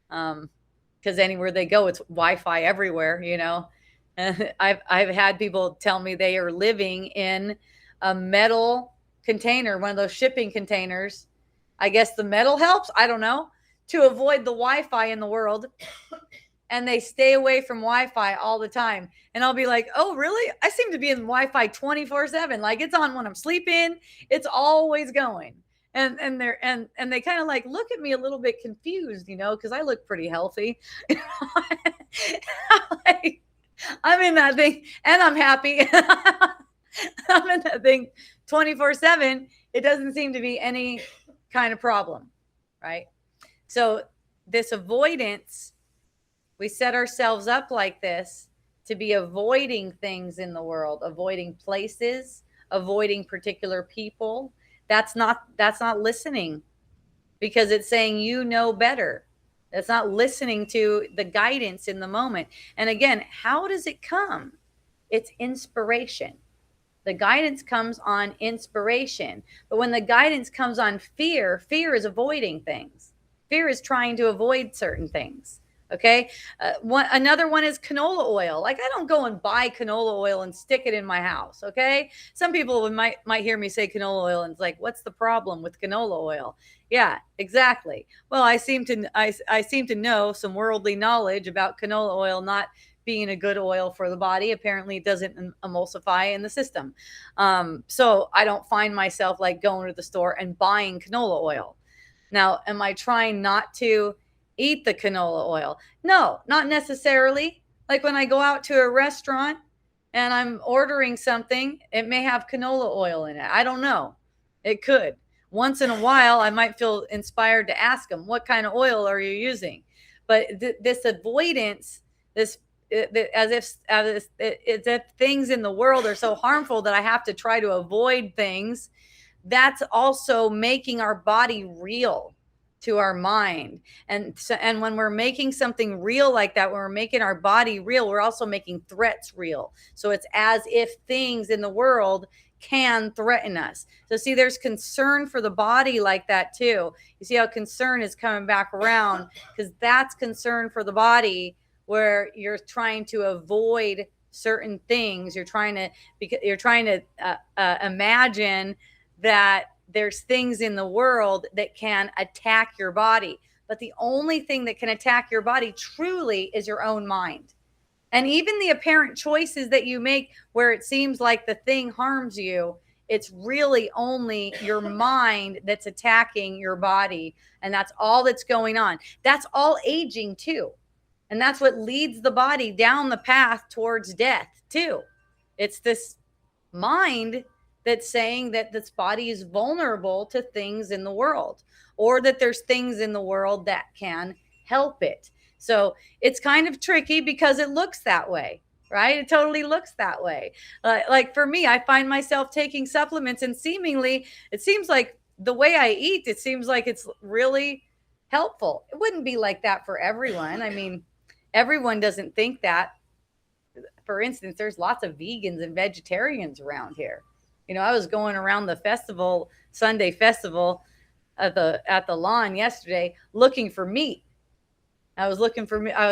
Because anywhere they go, it's Wi-Fi everywhere, I've had people tell me they are living in a metal container, one of those shipping containers. I guess the metal helps, I don't know, to avoid the Wi-Fi in the world. And they stay away from Wi-Fi all the time. And I'll be like, oh, really? I seem to be in Wi-Fi 24/7. Like, it's on when I'm sleeping. It's always going. And they kind of like look at me a little bit confused, because I look pretty healthy. I'm in that thing and I'm happy. I'm in that thing 24/7. It doesn't seem to be any kind of problem, right? So this avoidance, we set ourselves up like this to be avoiding things in the world, avoiding places, avoiding particular people. That's not listening, because it's saying you know better. That's not listening to the guidance in the moment. And again, how does it come? It's inspiration. The guidance comes on inspiration. But when the guidance comes on fear is avoiding things. Fear is trying to avoid certain things. Okay. Another one is canola oil. Like, I don't go and buy canola oil and stick it in my house. Okay. Some people might hear me say canola oil and it's like, what's the problem with canola oil? Yeah, exactly. Well, I seem to know some worldly knowledge about canola oil not being a good oil for the body. Apparently it doesn't emulsify in the system. So I don't find myself like going to the store and buying canola oil. Now, am I trying not to eat the canola oil. No, not necessarily. Like when I go out to a restaurant and I'm ordering something, it may have canola oil in it. I don't know. It could. Once in a while, I might feel inspired to ask them, what kind of oil are you using? But this avoidance, this as if things in the world are so harmful that I have to try to avoid things, that's also making our body real to our mind. And when we're making something real like that, when we're making our body real, we're also making threats real. So it's as if things in the world can threaten us. So see, there's concern for the body like that too. You see how concern is coming back around, because that's concern for the body, where you're trying to avoid certain things. You're trying to imagine that there's things in the world that can attack your body. But the only thing that can attack your body truly is your own mind. And even the apparent choices that you make where it seems like the thing harms you, it's really only your mind that's attacking your body. And that's all that's going on. That's all aging too. And that's what leads the body down the path towards death too. It's this mind that's saying that this body is vulnerable to things in the world, or that there's things in the world that can help it. So it's kind of tricky because it looks that way, right? It totally looks that way. Like for me, I find myself taking supplements, and seemingly it seems like the way I eat, it seems like it's really helpful. It wouldn't be like that for everyone. I mean, everyone doesn't think that. For instance, there's lots of vegans and vegetarians around here. You know, I was going around the festival, Sunday festival at the lawn yesterday looking for meat. I was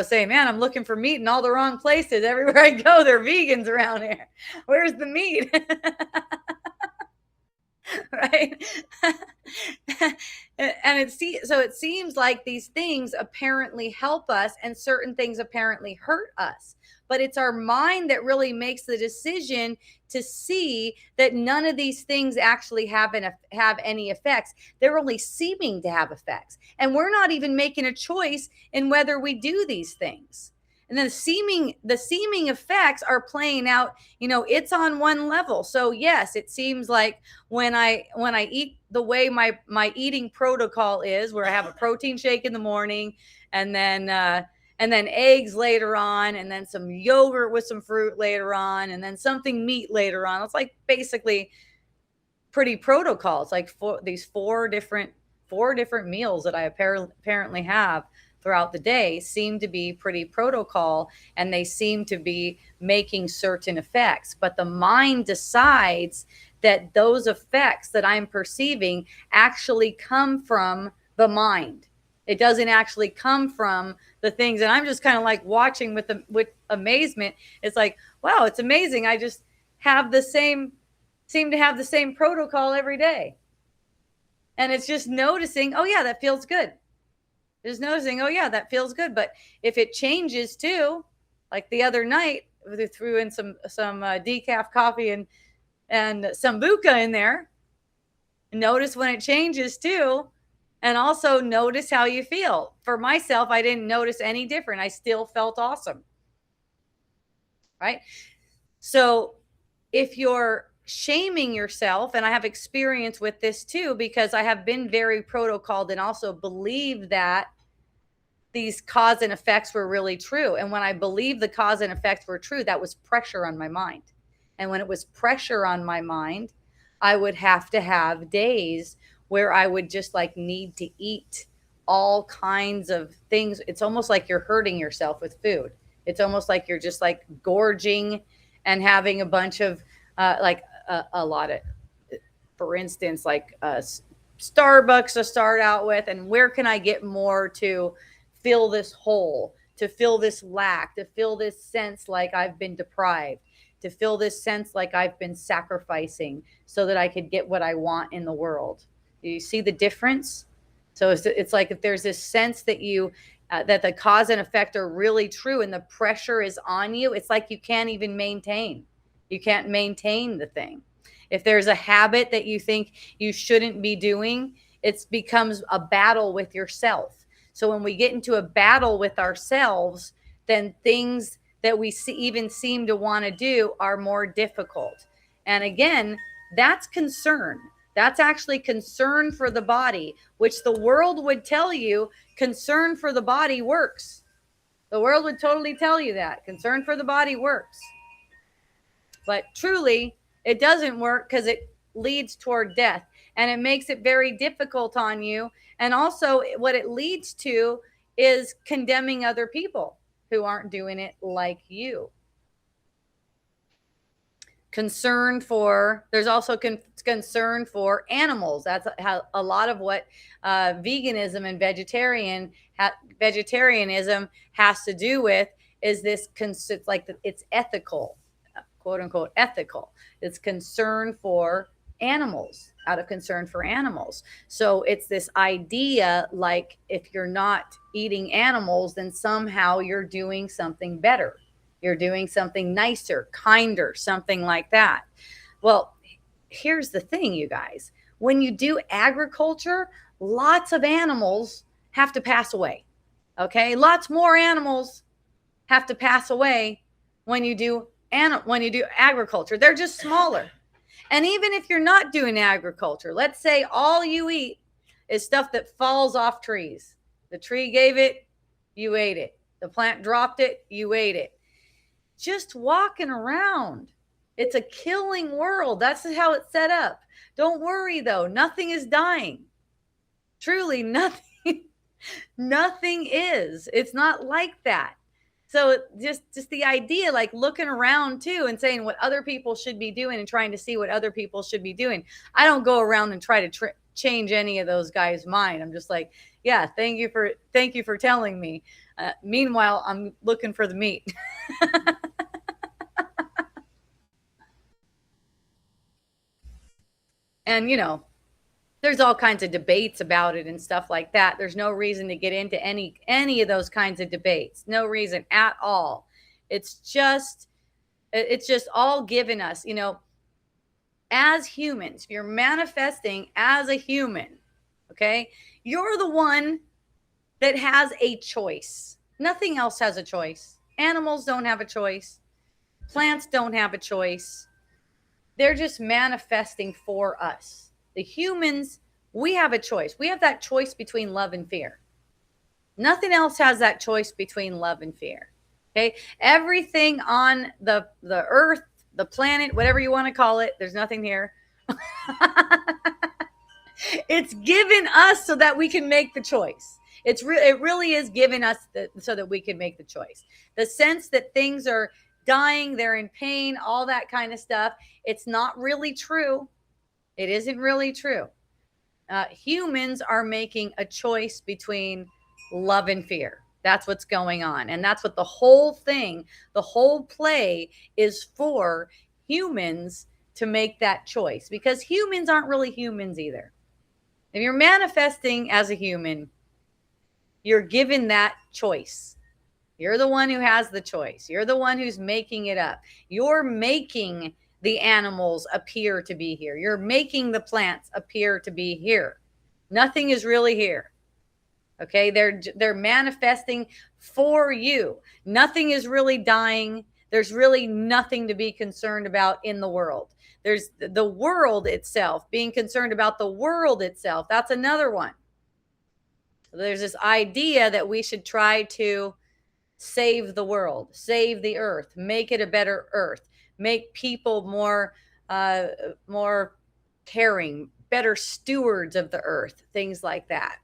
saying, man, I'm looking for meat in all the wrong places. Everywhere I go, there are vegans around here. Where's the meat? Right? And it seems like these things apparently help us, and certain things apparently hurt us. But it's our mind that really makes the decision to see that none of these things actually have any effects. They're only seeming to have effects. And we're not even making a choice in whether we do these things. And then the seeming effects are playing out, it's on one level. So yes, it seems like when I eat the way my eating protocol is, where I have a protein shake in the morning, and then eggs later on, and then some yogurt with some fruit later on, and then something meat later on. It's like basically pretty protocols, like four different meals that I apparently have throughout the day seem to be pretty protocol, and they seem to be making certain effects. But the mind decides that those effects that I'm perceiving actually come from the mind. It doesn't actually come from the things. And I'm just kind of like watching with amazement. It's like, wow, it's amazing. I just seem to have the same protocol every day. And it's just noticing, oh yeah, that feels good. Just noticing, oh yeah, that feels good. But if it changes too, like the other night, they threw in some decaf coffee and Sambuca in there. Notice when it changes too. And also notice how you feel. For myself, I didn't notice any different. I still felt awesome. Right? So if you're shaming yourself, and I have experience with this too, because I have been very protocoled and also believe that these cause and effects were really true. And when I believed the cause and effects were true, that was pressure on my mind. And when it was pressure on my mind, I would have to have days where I would just like need to eat all kinds of things. It's almost like you're hurting yourself with food. It's almost like you're just like gorging and having a bunch of a lot of, for instance, like Starbucks to start out with. And where can I get more to fill this hole, to fill this lack, to fill this sense like I've been deprived, to fill this sense like I've been sacrificing so that I could get what I want in the world. Do you see the difference? So it's like if there's this sense that that the cause and effect are really true and the pressure is on you, it's like you can't even maintain. You can't maintain the thing. If there's a habit that you think you shouldn't be doing, it becomes a battle with yourself. So when we get into a battle with ourselves, then things that we even seem to want to do are more difficult. And again, that's concern. That's actually concern for the body, which the world would tell you concern for the body works. The world would totally tell you that concern for the body works. But truly, it doesn't work because it leads toward death, and it makes it very difficult on you. And also what it leads to is condemning other people who aren't doing it like you. There's also concern for animals. That's how a lot of what veganism and vegetarianism has to do with is this. It's like it's ethical, quote unquote ethical. It's concern for animals, out of concern for animals. So it's this idea like if you're not eating animals, then somehow you're doing something better. You're doing something nicer, kinder, something like that. Well, here's the thing, you guys. When you do agriculture, lots of animals have to pass away. Okay? Lots more animals have to pass away when you do agriculture. They're just smaller. And even if you're not doing agriculture, let's say all you eat is stuff that falls off trees. The tree gave it, you ate it. The plant dropped it, you ate it. Just walking around. It's a killing world. That's how it's set up. Don't worry though. Nothing is dying. Truly nothing. Nothing is. It's not like that. So just the idea, like looking around too and saying what other people should be doing and trying to see what other people should be doing. I don't go around and try to change any of those guys' mind. I'm just like, yeah, thank you for telling me. Meanwhile, I'm looking for the meat. And there's all kinds of debates about it and stuff like that. There's no reason to get into any of those kinds of debates. No reason at all. It's just all given us, as humans. If you're manifesting as a human, okay, you're the one that has a choice. Nothing else has a choice. Animals don't have a choice. Plants don't have a choice. They're just manifesting for us. The humans, we have a choice. We have that choice between love and fear. Nothing else has that choice between love and fear. Okay? Everything on the earth, the planet, whatever you want to call it, there's nothing here. It's given us so that we can make the choice. It really is given us so that we can make the choice. The sense that things are dying, they're in pain, all that kind of stuff, it's not really true. It isn't really true. Humans are making a choice between love and fear. That's what's going on. And that's what the whole play is for humans to make that choice, because humans aren't really humans either. If you're manifesting as a human, you're given that choice. You're the one who has the choice. You're the one who's making it up. You're making the animals appear to be here. You're making the plants appear to be here. Nothing is really here. Okay, they're manifesting for you. Nothing is really dying. There's really nothing to be concerned about in the world. There's the world itself, being concerned about the world itself. That's another one. There's this idea that we should try to save the world, save the earth, make it a better earth, make people more caring, better stewards of the earth, things like that.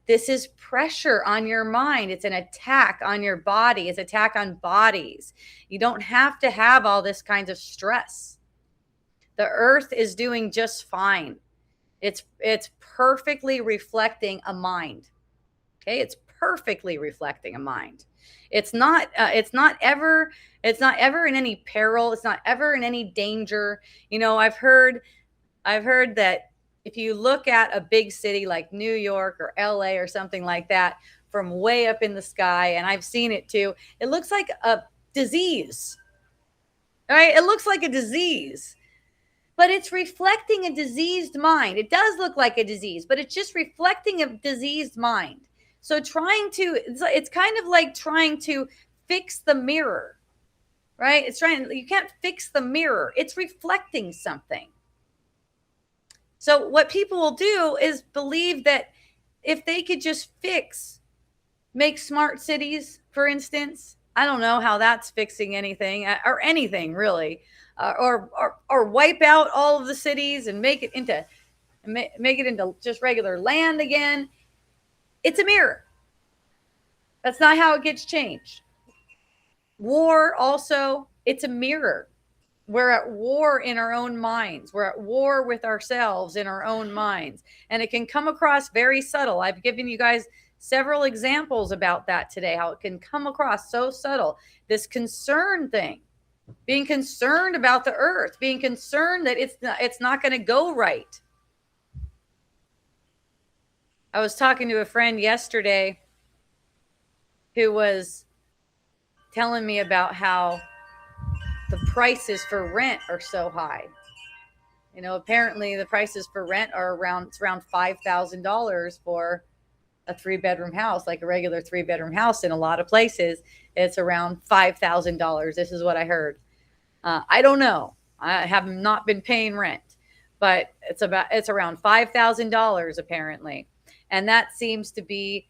This is pressure on your mind. It's an attack on your body. It's an attack on bodies. You don't have to have all this kinds of stress. The earth is doing just fine. It's perfectly reflecting a mind. Okay, it's perfectly reflecting a mind. It's not ever in any peril. It's not ever in any danger. I've heard that if you look at a big city like New York or LA or something like that from way up in the sky, and I've seen it too, it looks like a disease. All right, it looks like a disease. But it's reflecting a diseased mind. It does look like a disease, but it's just reflecting a diseased mind. So it's kind of like trying to fix the mirror, right? You can't fix the mirror. It's reflecting something. So what people will do is believe that if they could just make smart cities, for instance, I don't know how that's fixing anything or anything really, or wipe out all of the cities and make it into just regular land again. It's a mirror. That's not how it gets changed. War also, it's a mirror. We're at war in our own minds. We're at war with ourselves in our own minds. And it can come across very subtle. I've given you guys several examples about that today, how it can come across so subtle. This concern thing, being concerned about the earth, being concerned that it's not going to go right. I was talking to a friend yesterday who was telling me about how the prices for rent are so high. You know, apparently the prices for rent are around $5,000 for a 3-bedroom house, like a regular 3-bedroom house. In a lot of places, it's around $5,000. This is what I heard. I don't know. I have not been paying rent, but it's around $5,000 apparently. And that seems to be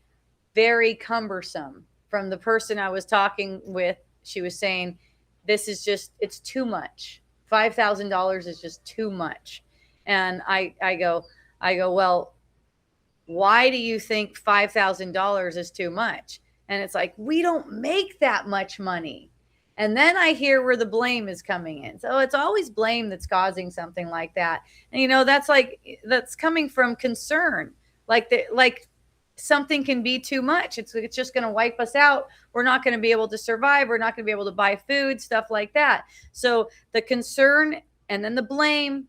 very cumbersome. From the person I was talking with, she was saying, it's too much. $5,000 is just too much. And I go, well, why do you think $5,000 is too much? And it's like, we don't make that much money. And then I hear where the blame is coming in. So it's always blame that's causing something like that. And, you know, that's coming from concern. Like something can be too much. It's just going to wipe us out. We're not going to be able to survive. We're not going to be able to buy food, stuff like that. So the concern and then the blame,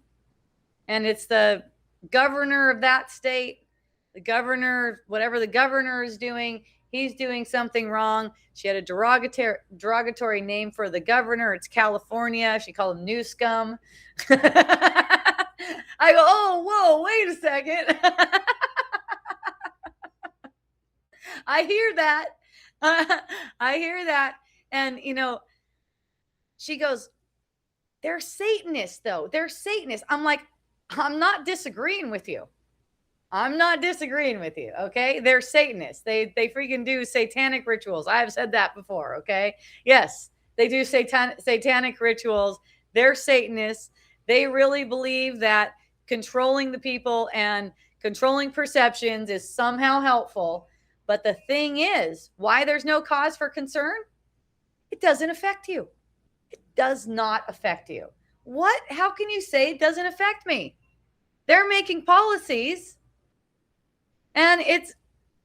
and it's the governor of that state, the governor, whatever the governor is doing, he's doing something wrong. She had a derogatory name for the governor. It's California. She called him New Scum. I go, oh, whoa, wait a second. I hear that. I hear that. And, you know, she goes, they're Satanists, though. They're Satanists. I'm like, I'm not disagreeing with you. Okay? They're Satanists. They freaking do satanic rituals. I have said that before, okay? Yes, they do satanic rituals. They're Satanists. They really believe that controlling the people and controlling perceptions is somehow helpful. But the thing is, why there's no cause for concern? It doesn't affect you. It does not affect you. What? How can you say it doesn't affect me? They're making policies, and it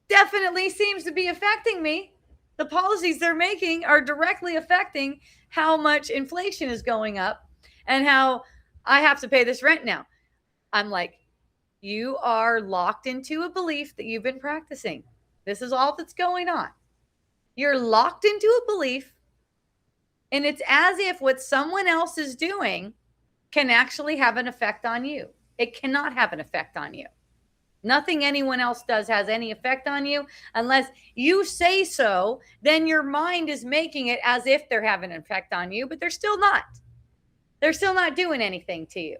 definitely seems to be affecting me. The policies they're making are directly affecting how much inflation is going up and how I have to pay this rent now. I'm like, you are locked into a belief that you've been practicing. This is all that's going on. You're locked into a belief, and it's as if what someone else is doing can actually have an effect on you. It cannot have an effect on you. Nothing anyone else does has any effect on you unless you say so. Then your mind is making it as if they're having an effect on you, but they're still not. They're still not doing anything to you.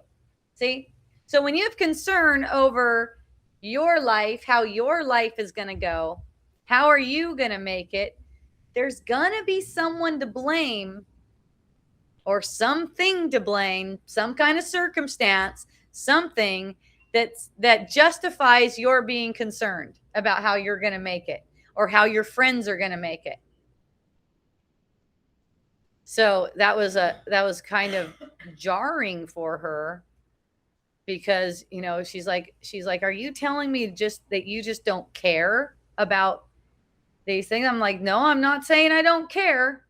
See? So when you have concern over your life, how your life is going to go, how are you going to make it, there's going to be someone to blame or something to blame, some kind of circumstance, something that justifies your being concerned about how you're going to make it or how your friends are going to make it. So that was kind of jarring for her. Because, you know, she's like, are you telling me just that you just don't care about these things? I'm like, no, I'm not saying I don't care.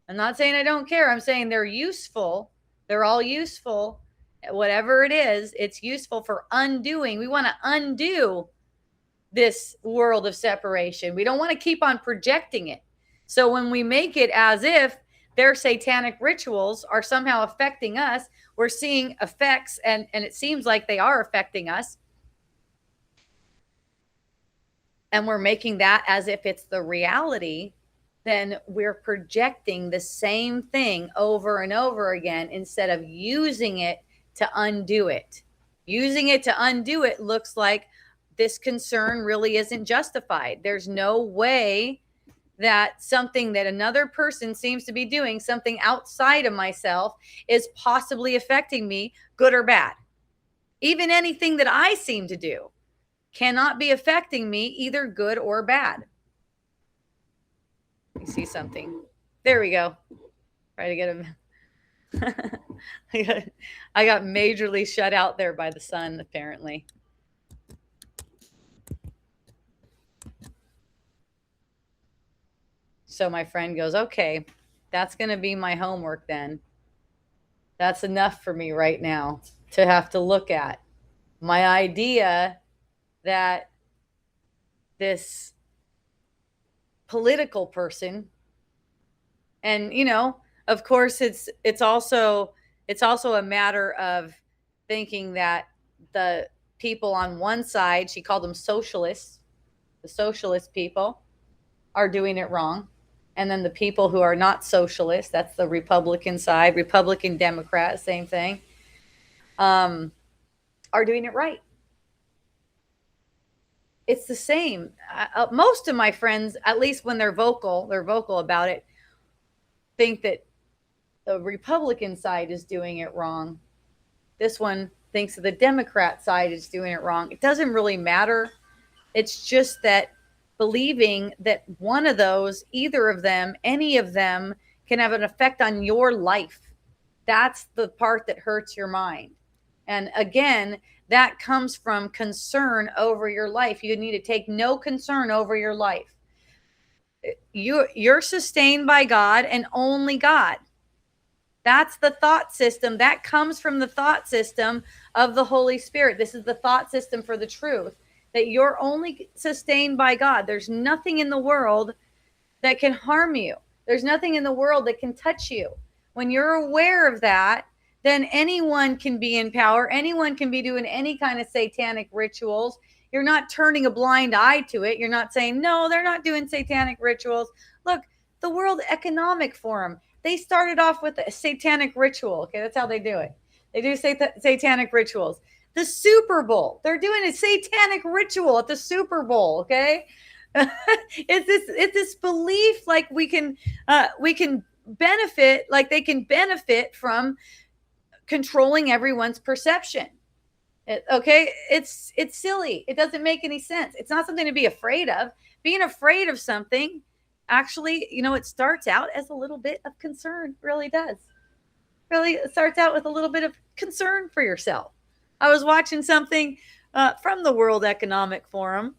I'm saying they're useful. They're all useful. Whatever it is, it's useful for undoing. We want to undo this world of separation. We don't want to keep on projecting it. So when we make it as if their satanic rituals are somehow affecting us, we're seeing effects, and it seems like they are affecting us. and we're making that as if it's the reality, then we're projecting the same thing over and over again instead of using it to undo it. Using it to undo it looks like this concern really isn't justified. There's no way that something that another person seems to be doing, something outside of myself, is possibly affecting me, good or bad. Even anything that I seem to do cannot be affecting me, either good or bad. You see something? There we go. Try to get him. I got majorly shut out there by the sun, apparently. So my friend goes, okay, that's going to be my homework then. That's enough for me right now to have to look at. My idea that this political person, and of course it's also a matter of thinking that the people on one side, she called them socialists, the socialist people are doing it wrong, and then the people who are not socialist, that's the Republican side, Republican, Democrat, same thing, are doing it right. It's the same. Most of my friends, at least when they're vocal about it, think that the Republican side is doing it wrong. This one thinks that the Democrat side is doing it wrong. It doesn't really matter. It's just that believing that one of those, either of them, any of them, can have an effect on your life. That's the part that hurts your mind. And again, that comes from concern over your life. You need to take no concern over your life. You're sustained by God and only God. That's the thought system. That comes from the thought system of the Holy Spirit. This is the thought system for the truth, that you're only sustained by God. There's nothing in the world that can harm you. There's nothing in the world that can touch you. When you're aware of that, then anyone can be in power. Anyone can be doing any kind of satanic rituals. You're not turning a blind eye to it. You're not saying, no, they're not doing satanic rituals. Look, the World Economic Forum, they started off with a satanic ritual. Okay, that's how they do it. They do satanic rituals. The Super Bowl, they're doing a satanic ritual at the Super Bowl. Okay, it's this belief like we can benefit, like they can benefit from controlling everyone's perception. It's silly. It doesn't make any sense. It's not something to be afraid of. Being afraid of something, actually, it starts out as a little bit of concern. It really does. Really, it starts out with a little bit of concern for yourself. I was watching something from the World Economic Forum.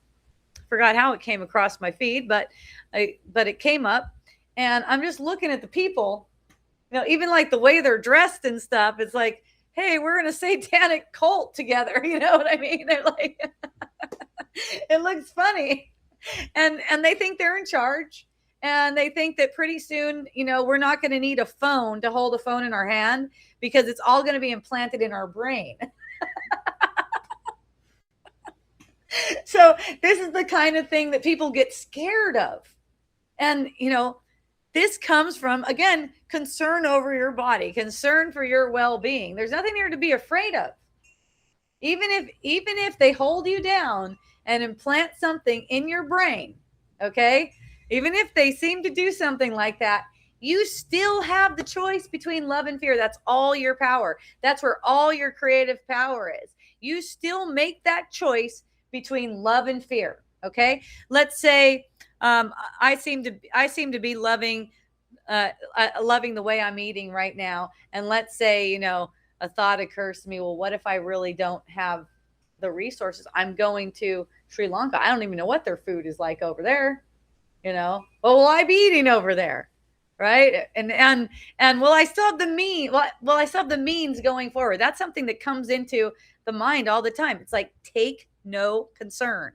Forgot how it came across my feed, but it came up, and I'm just looking at the people. Even like the way they're dressed and stuff. It's like, hey, we're in a satanic cult together. You know what I mean? They're like, it looks funny, and they think they're in charge, and they think that pretty soon, we're not going to need a phone to hold a phone in our hand because it's all going to be implanted in our brain. So this is the kind of thing that people get scared of. And, this comes from, again, concern over your body, concern for your well-being. There's nothing here to be afraid of. Even if they hold you down and implant something in your brain, okay? Even if they seem to do something like that, you still have the choice between love and fear. That's all your power. That's where all your creative power is. You still make that choice between love and fear, okay? Let's say I seem to be loving the way I'm eating right now. And let's say, a thought occurs to me, well, what if I really don't have the resources? I'm going to Sri Lanka. I don't even know what their food is like over there. What will I be eating over there? Right. And will I still have the I still have the means going forward? That's something that comes into the mind all the time. It's like, take no concern,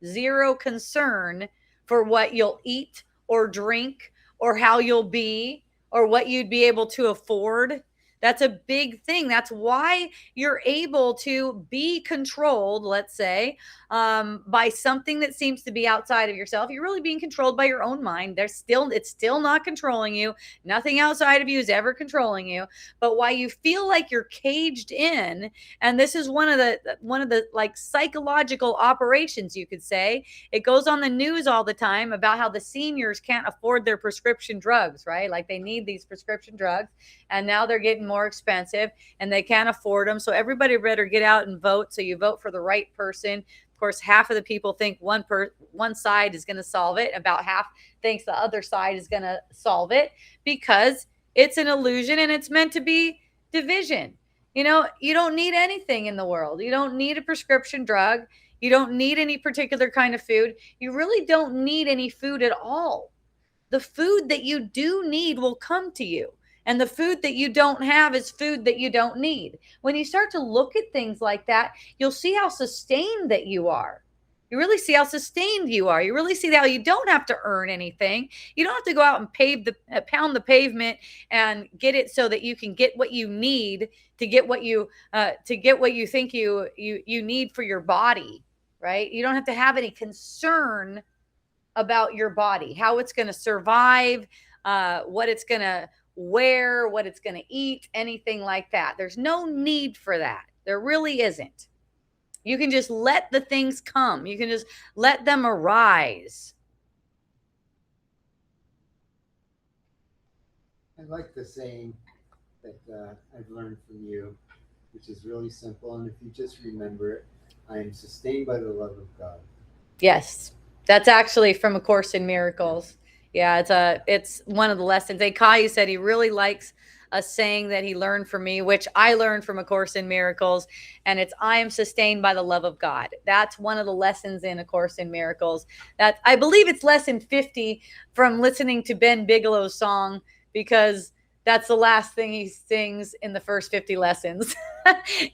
zero concern for what you'll eat or drink or how you'll be or what you'd be able to afford. That's a big thing. That's why you're able to be controlled, let's say, by something that seems to be outside of yourself. You're really being controlled by your own mind. It's still not controlling you. Nothing outside of you is ever controlling you. But why you feel like you're caged in, and this is one of the like psychological operations, you could say. It goes on the news all the time about how the seniors can't afford their prescription drugs, right? Like they need these prescription drugs, and now they're getting more expensive and they can't afford them. So everybody better get out and vote. So you vote for the right person. Of course, half of the people think one side is going to solve it. About half thinks the other side is going to solve it, because it's an illusion and it's meant to be division. You don't need anything in the world. You don't need a prescription drug. You don't need any particular kind of food. You really don't need any food at all. The food that you do need will come to you. And the food that you don't have is food that you don't need. When you start to look at things like that, you'll see how sustained that you are. You really see how sustained you are. You really see how you don't have to earn anything. You don't have to go out and pound the pavement and get it so that you can get what you need to get what you think you need for your body, right? You don't have to have any concern about your body, how it's going to survive, what it's going to wear, what it's going to eat, anything like that. There's no need for that. There really isn't. You can just let the things come. You can just let them arise. I like the saying that I've learned from you, which is really simple. And if you just remember it, I am sustained by the love of God. Yes, that's actually from A Course in Miracles. Yeah, it's one of the lessons. Caillou said he really likes a saying that he learned from me, which I learned from A Course in Miracles, and it's I am sustained by the love of God. That's one of the lessons in A Course in Miracles. That I believe it's lesson 50 from listening to Ben Bigelow's song, because that's the last thing he sings in the first 50 lessons.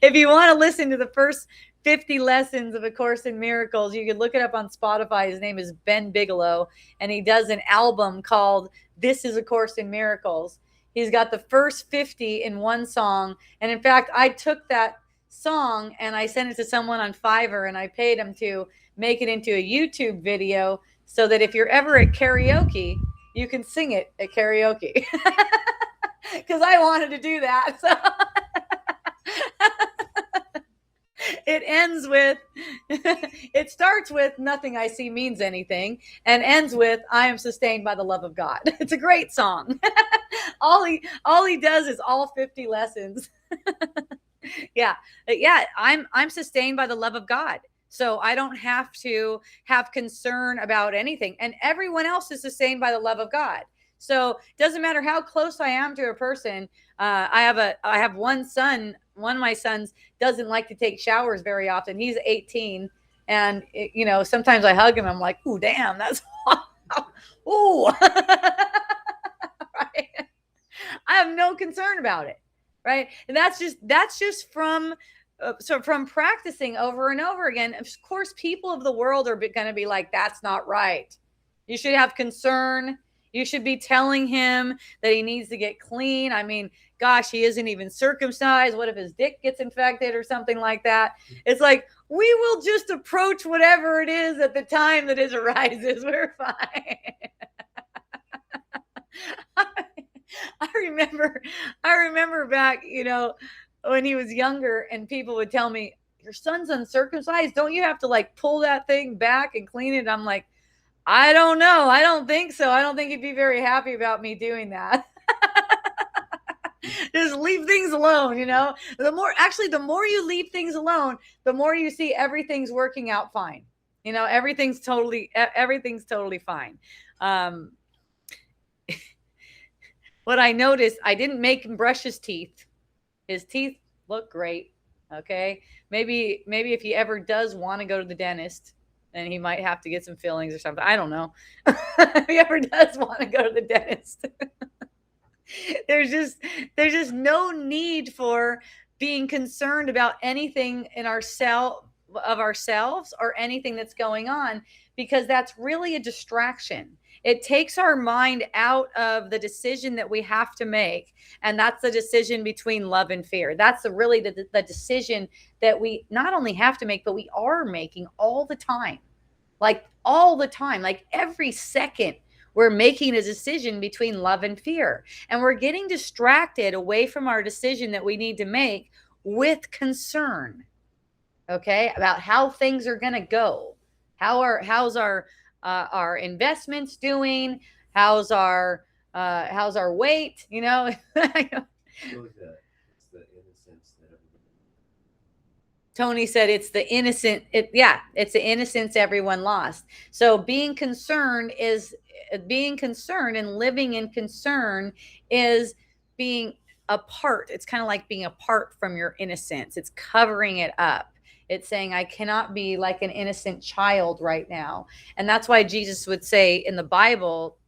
If you want to listen to the first 50 lessons of A Course in Miracles, you can look it up on Spotify. His name is Ben Bigelow, and he does an album called This is A Course in Miracles. He's got the first 50 in one song. And in fact, I took that song and I sent it to someone on Fiverr, and I paid him to make it into a YouTube video so that if you're ever at karaoke, you can sing it at karaoke. Because I wanted to do that. So it starts with nothing I see means anything and ends with I am sustained by the love of God. It's a great song. all he does is all 50 lessons. Yeah. I'm sustained by the love of God. So I don't have to have concern about anything, and everyone else is sustained by the love of God. So it doesn't matter how close I am to a person. I have one son. One of my sons doesn't like to take showers very often. He's 18, and sometimes I hug him. I'm like, "Ooh, damn, that's ooh." Right? I have no concern about it, right? And that's just from practicing over and over again. Of course, people of the world are going to be like, "That's not right. You should have concern. You should be telling him that he needs to get clean. I mean, gosh, he isn't even circumcised. What if his dick gets infected or something like that?" It's like, we will just approach whatever it is at the time that it arises. We're fine. I remember back, when he was younger and people would tell me, "Your son's uncircumcised. Don't you have to like pull that thing back and clean it?" I'm like, I don't know. I don't think so. I don't think he'd be very happy about me doing that. Just leave things alone, The more you leave things alone, the more you see everything's working out fine. Everything's totally fine. What I noticed, I didn't make him brush his teeth. His teeth look great. Okay. Maybe if he ever does want to go to the dentist, then he might have to get some fillings or something. I don't know. If he ever does want to go to the dentist. There's just no need for being concerned about anything in ourselves or anything that's going on, because that's really a distraction. It takes our mind out of the decision that we have to make. And that's the decision between love and fear. That's really the decision that we not only have to make, but we are making all the time. Like all the time, like every second, we're making a decision between love and fear. And we're getting distracted away from our decision that we need to make with concern, okay, about how things are going to go. How's our investments doing? How's our weight? You know, It's the innocence that Tony said it's the innocent. It's the innocence everyone lost. So being concerned and living in concern is being apart. It's kind of like being apart from your innocence. It's covering it up. It's saying, I cannot be like an innocent child right now. And that's why Jesus would say in the Bible,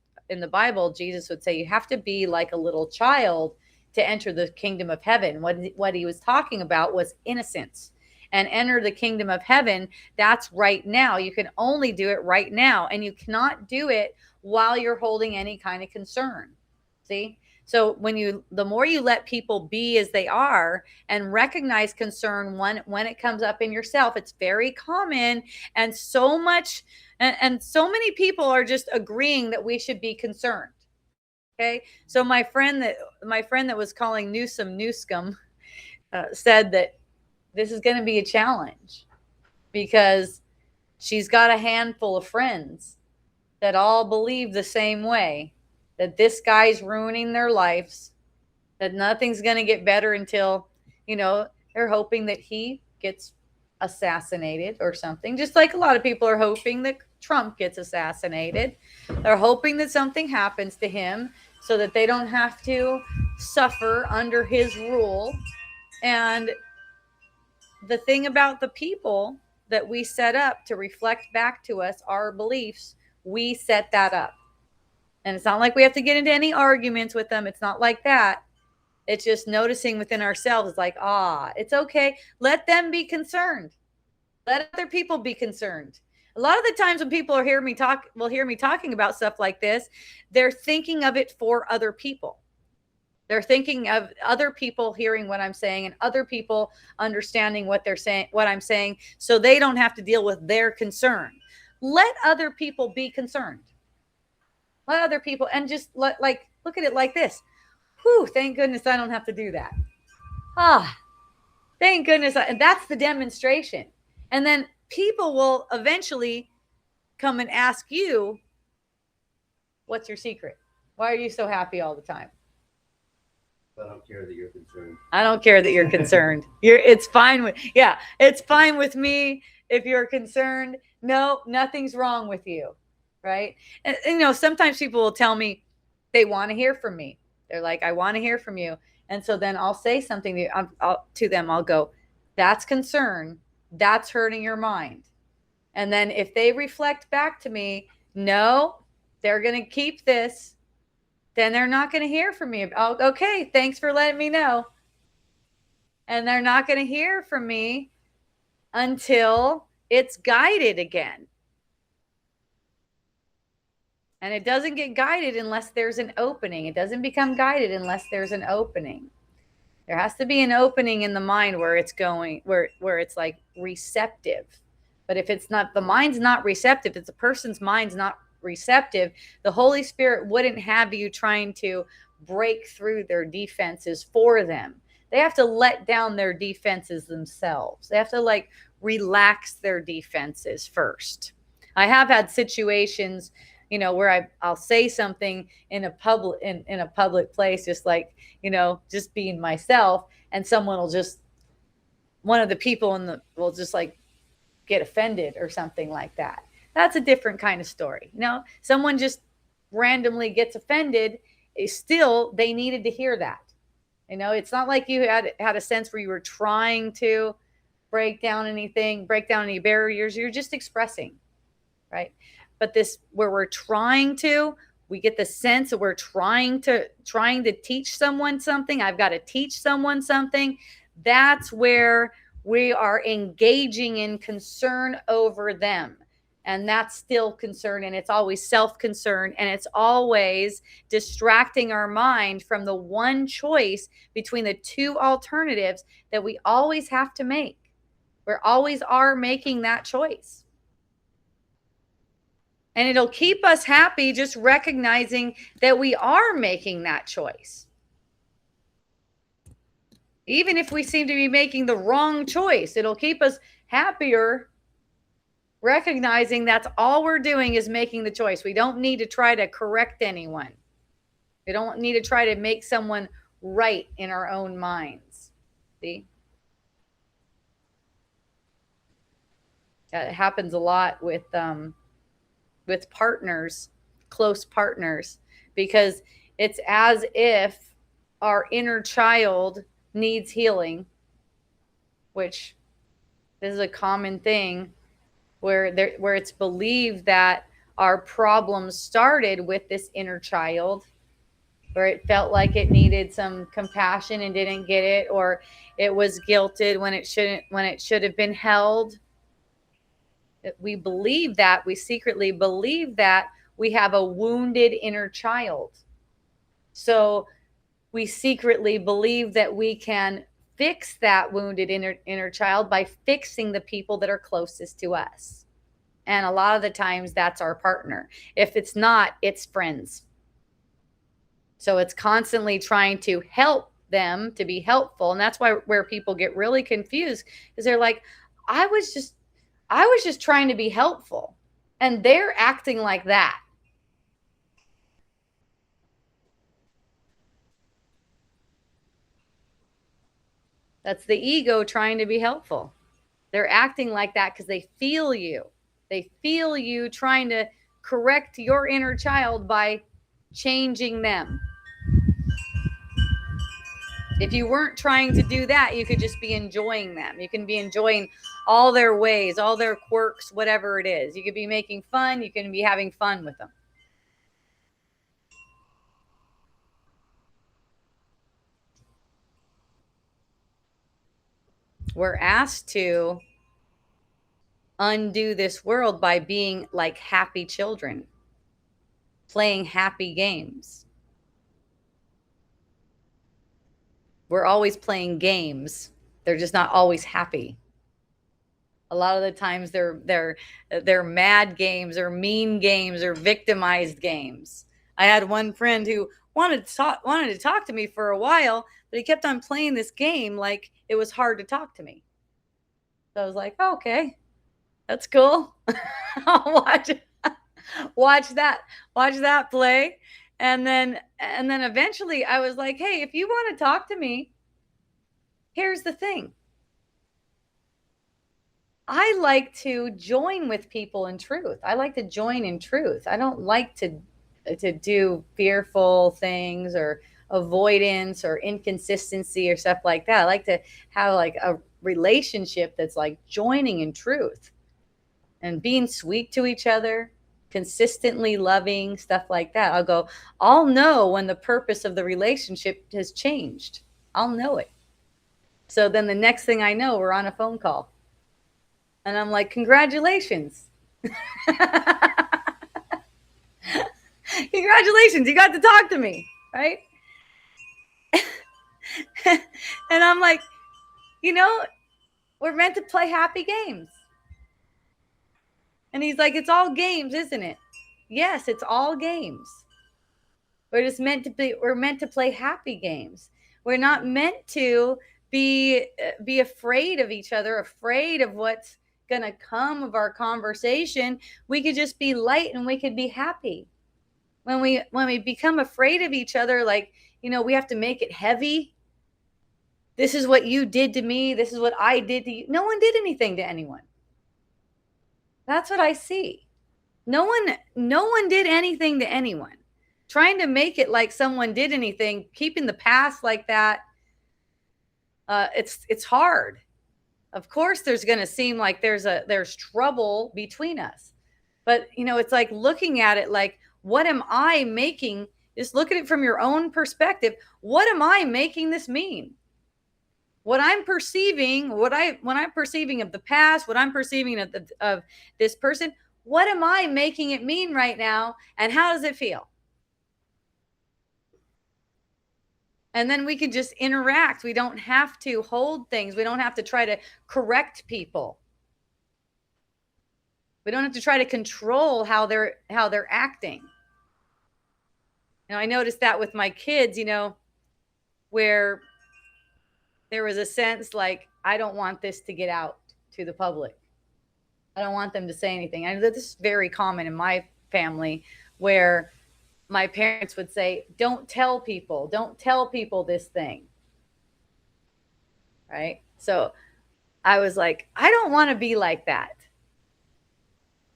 Jesus would say, you have to be like a little child to enter the kingdom of heaven. What he was talking about was innocence. And enter the kingdom of heaven, that's right now. You can only do it right now. And you cannot do it while you're holding any kind of concern. See? So the more you let people be as they are and recognize concern when it comes up in yourself, it's very common. And so many people are just agreeing that we should be concerned. Okay. So my friend that was calling Newsome said that this is going to be a challenge because she's got a handful of friends that all believe the same way, that this guy's ruining their lives, that nothing's going to get better until, they're hoping that he gets assassinated or something, just like a lot of people are hoping that Trump gets assassinated. They're hoping that something happens to him so that they don't have to suffer under his rule. And the thing about the people that we set up to reflect back to us our beliefs, we set that up. And it's not like we have to get into any arguments with them. It's not like that. It's just noticing within ourselves, like, it's okay. Let them be concerned. Let other people be concerned. A lot of the times when people hear me talking about stuff like this, they're thinking of it for other people. They're thinking of other people hearing what I'm saying and other people understanding what I'm saying, so they don't have to deal with their concern. Let other people be concerned. Let other people, and just look at it like this. Whew, thank goodness I don't have to do that. Thank goodness. And that's the demonstration. And then people will eventually come and ask you, what's your secret? Why are you so happy all the time? I don't care that you're concerned. I don't care that you're concerned. It's fine with me if you're concerned. No, nothing's wrong with you, right? And sometimes people will tell me they want to hear from me. They're like, I want to hear from you. And so then I'll say something to them. I'll go, that's concern. That's hurting your mind. And then if they reflect back to me, no, they're going to keep this, then they're not going to hear from me. Okay, thanks for letting me know. And they're not going to hear from me until it's guided again. And it doesn't get guided unless there's an opening. It doesn't become guided unless there's an opening. There has to be an opening in the mind where it's going, where it's like receptive. But if it's not, the mind's not receptive, if the person's mind's not receptive, the Holy Spirit wouldn't have you trying to break through their defenses for them. They have to let down their defenses themselves. They have to relax their defenses first. I have had situations, where I'll say something in a public place, just just being myself, and one of the people will just get offended or something like that. That's a different kind of story. Someone just randomly gets offended. Still, they needed to hear that. It's not like you had a sense where you were trying to break down any barriers. You're just expressing, right? But where we get the sense that we're trying to teach someone something. I've got to teach someone something. That's where we are engaging in concern over them. And that's still concern, and it's always self-concern, and it's always distracting our mind from the one choice between the two alternatives that we always have to make. We always are making that choice. And it'll keep us happy just recognizing that we are making that choice. Even if we seem to be making the wrong choice, it'll keep us happier recognizing that's all we're doing is making the choice. We don't need to try to correct anyone. We don't need to try to make someone right in our own minds. See? That happens a lot with partners, close partners, because it's as if our inner child needs healing, which is a common thing where it's believed that our problems started with this inner child, where it felt like it needed some compassion and didn't get it, or it was guilted when it should have been held. We believe that, we secretly believe that we have a wounded inner child. So we secretly believe that we can fix that wounded inner child by fixing the people that are closest to us. And a lot of the times that's our partner. If it's not, it's friends. So it's constantly trying to help them to be helpful. And that's where people get really confused, because they're like, I was just trying to be helpful, and they're acting like that. That's the ego trying to be helpful. They're acting like that because they feel you. They feel you trying to correct your inner child by changing them. If you weren't trying to do that, you could just be enjoying them. You can be enjoying all their ways, all their quirks, whatever it is. You could be making fun. You can be having fun with them. We're asked to undo this world by being like happy children, playing happy games. We're always playing games. They're just not always happy. A lot of the times they're mad games or mean games or victimized games. I had one friend who wanted to talk to me for a while, but he kept on playing this game like it was hard to talk to me. So I was like, oh, okay, that's cool. I'll watch that play. And then eventually I was like, hey, if you want to talk to me, here's the thing. I like to join with people in truth. I like to join in truth. I don't like to do fearful things or avoidance or inconsistency or stuff like that. I like to have like a relationship that's like joining in truth and being sweet to each other, consistently loving, stuff like that. I'll know when the purpose of the relationship has changed. I'll know it. So then the next thing I know, we're on a phone call. And I'm like, congratulations. Congratulations, you got to talk to me, right? And I'm like, we're meant to play happy games. And he's like, it's all games, isn't it? Yes, it's all games. We're meant to play happy games. We're not meant to be afraid of each other, afraid of what's going to come of our conversation. We could just be light and we could be happy. When we become afraid of each other, like, we have to make it heavy. This is what you did to me. This is what I did to you. No one did anything to anyone. That's what I see. No one did anything to anyone. Trying to make it like someone did anything, keeping the past like that, it's hard. Of course, there's going to seem like there's trouble between us. But, it's like looking at it like, what am I making? Just look at it from your own perspective. What am I making this mean? What I'm perceiving, when I'm perceiving of the past, what I'm perceiving of this person, What am I making it mean right now? And how does it feel? And then we can just interact. We don't have to hold things. We don't have to try to correct people. We don't have to try to control how they're acting. I noticed that with my kids, where there was a sense like, I don't want this to get out to the public. I don't want them to say anything. I know this is very common in my family, where my parents would say, don't tell people this thing. Right? So I was like, I don't want to be like that.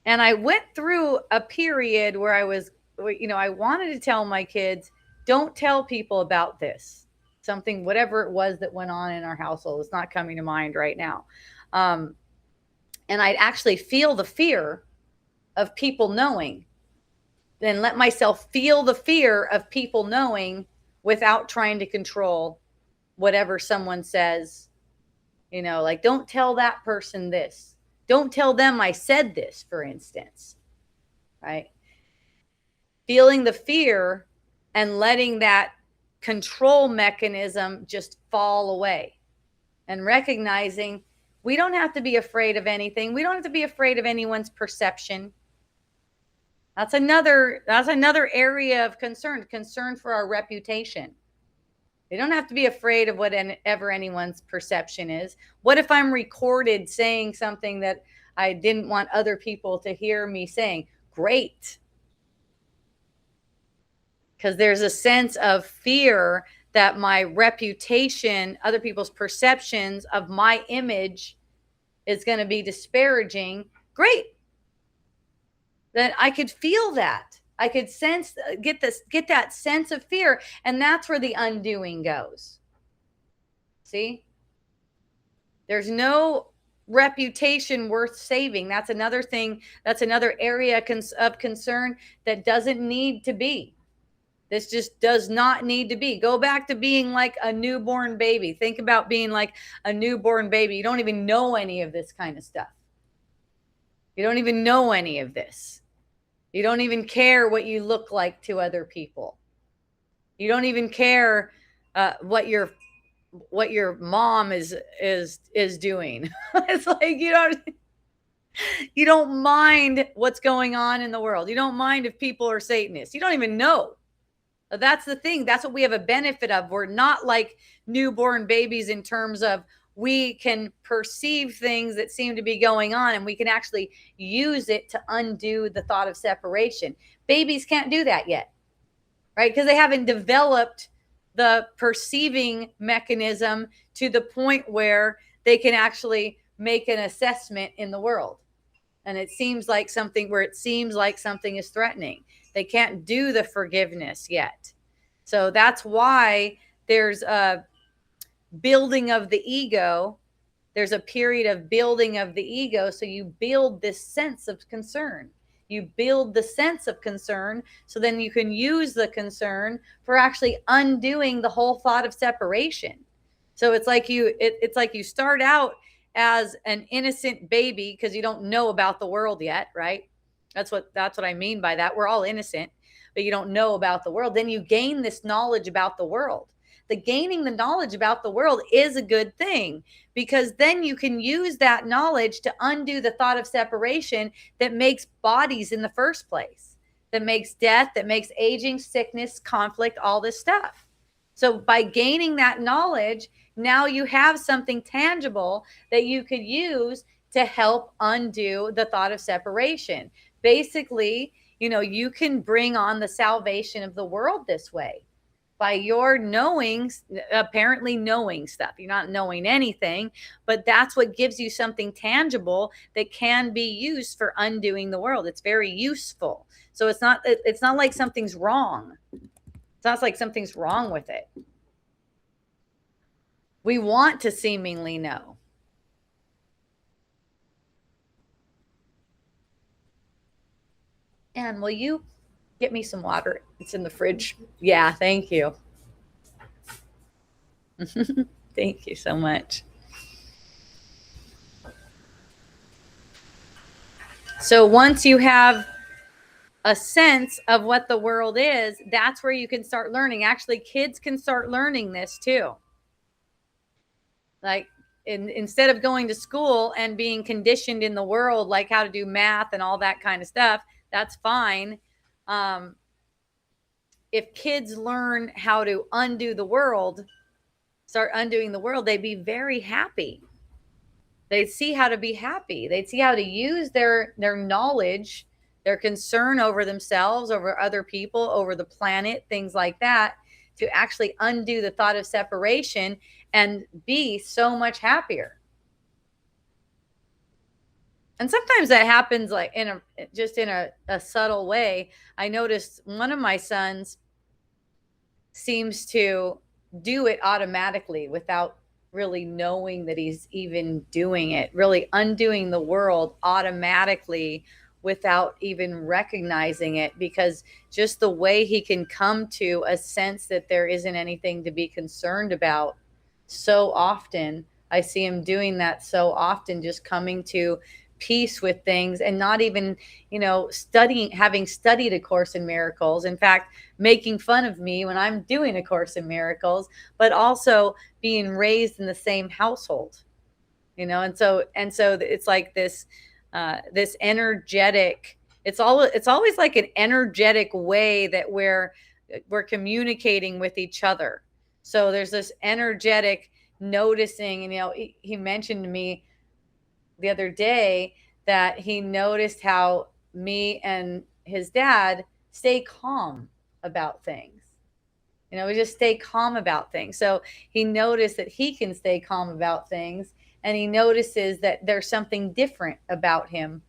And I went through a period where I wanted to tell my kids, don't tell people about this. Something, whatever it was that went on in our household, it's not coming to mind right now. And I'd actually feel the fear of people knowing, then let myself feel the fear of people knowing without trying to control whatever someone says, like, don't tell that person this. Don't tell them I said this, for instance, right? Feeling the fear and letting that control mechanism just fall away, and recognizing we don't have to be afraid of anything. We don't have to be afraid of anyone's perception. That's another area of concern for our reputation. We don't have to be afraid of whatever anyone's perception is. What if I'm recorded saying something that I didn't want other people to hear me saying? Great. Because there's a sense of fear that my reputation, other people's perceptions of my image is going to be disparaging. Great. Then I could feel that. I could get that sense of fear. And that's where the undoing goes. See? There's no reputation worth saving. That's another thing. That's another area of concern that doesn't need to be. This just does not need to be. Go back to being like a newborn baby. Think about being like a newborn baby. You don't even know any of this kind of stuff. You don't even know any of this. You don't even care what you look like to other people. You don't even care what your mom is doing. It's like you don't mind what's going on in the world. You don't mind if people are Satanists. You don't even know. That's the thing. That's what we have a benefit of. We're not like newborn babies in terms of we can perceive things that seem to be going on, and we can actually use it to undo the thought of separation. Babies can't do that yet, right? Because they haven't developed the perceiving mechanism to the point where they can actually make an assessment in the world. And it seems like something is threatening. They can't do the forgiveness yet. So that's why there's a building of the ego. There's a period of building of the ego. So you build this sense of concern. You build the sense of concern, so then you can use the concern for actually undoing the whole thought of separation. So it's like you start out as an innocent baby because you don't know about the world yet, right? That's what I mean by that. We're all innocent, but you don't know about the world. Then you gain this knowledge about the world. The gaining the knowledge about the world is a good thing, because then you can use that knowledge to undo the thought of separation that makes bodies in the first place, that makes death, that makes aging, sickness, conflict, all this stuff. So by gaining that knowledge, now you have something tangible that you could use to help undo the thought of separation. Basically, you can bring on the salvation of the world this way. By your apparently knowing stuff. You're not knowing anything, but that's what gives you something tangible that can be used for undoing the world. It's very useful. So it's not like something's wrong. It's not like something's wrong with it. We want to seemingly know. Anne, will you get me some water? It's in the fridge. Yeah, thank you. Thank you so much. So once you have a sense of what the world is, that's where you can start learning. Actually, kids can start learning this too. Like instead of going to school and being conditioned in the world, like how to do math and all that kind of stuff, that's fine. If kids learn how to undo the world, start undoing the world, they'd be very happy. They'd see how to be happy. They'd see how to use their knowledge, their concern over themselves, over other people, over the planet, things like that, to actually undo the thought of separation and be so much happier. And sometimes that happens like in a subtle way. I noticed one of my sons seems to do it automatically without really knowing that he's even doing it, really undoing the world automatically without even recognizing it, because just the way he can come to a sense that there isn't anything to be concerned about so often. I see him doing that so often, just coming to peace with things and not even, having studied A Course in Miracles. In fact, making fun of me when I'm doing A Course in Miracles, but also being raised in the same household, and so it's like this energetic, it's always like an energetic way that we're communicating with each other. So there's this energetic noticing, and he mentioned to me the other day that he noticed how me and his dad stay calm about things. We just stay calm about things. So he noticed that he can stay calm about things, and he notices that there's something different about him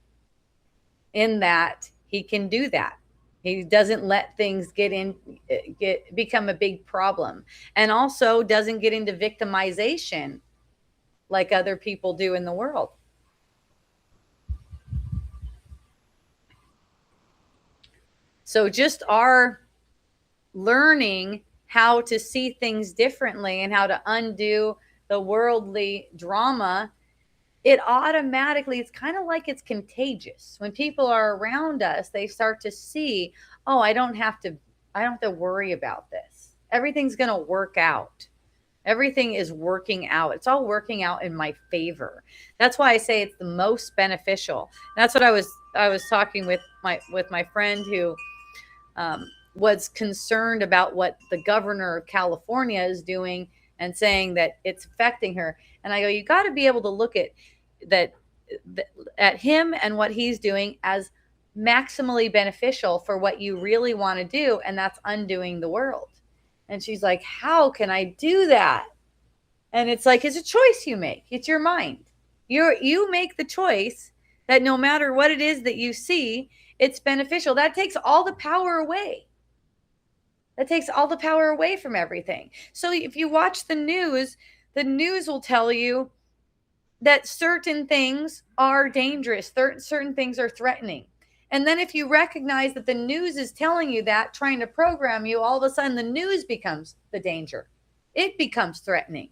in that he can do that. He doesn't let things become a big problem, and also doesn't get into victimization like other people do in the world. So just our learning how to see things differently and how to undo the worldly drama, it automatically, it's kind of like it's contagious. When people are around us, they start to see, oh, I don't have to worry about this. Everything's going to work out. Everything is working out. It's all working out in my favor. That's why I say it's the most beneficial. That's what I was talking with my friend who was concerned about what the governor of California is doing and saying that it's affecting her. And I go, you got to be able to look at him and what he's doing as maximally beneficial for what you really want to do, and that's undoing the world. And she's like, how can I do that? And it's like, it's a choice you make. It's your mind. You make the choice that no matter what it is that you see, it's beneficial. That takes all the power away. That takes all the power away from everything. So if you watch the news will tell you that certain things are dangerous, certain things are threatening. And then if you recognize that the news is telling you that, trying to program you, all of a sudden the news becomes the danger. It becomes threatening.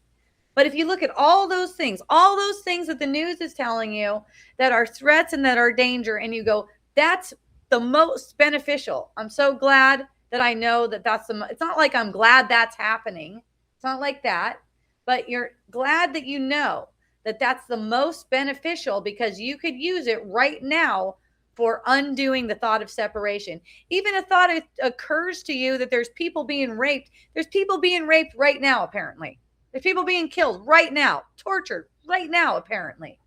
But if you look at all those things that the news is telling you that are threats and that are danger, and you go, that's the most beneficial. I'm so glad that I know that it's not like I'm glad that's happening. It's not like that, but you're glad that you know that that's the most beneficial, because you could use it right now for undoing the thought of separation. Even a thought occurs to you that there's people being raped. There's people being raped right now, apparently. There's people being killed right now, tortured right now, apparently.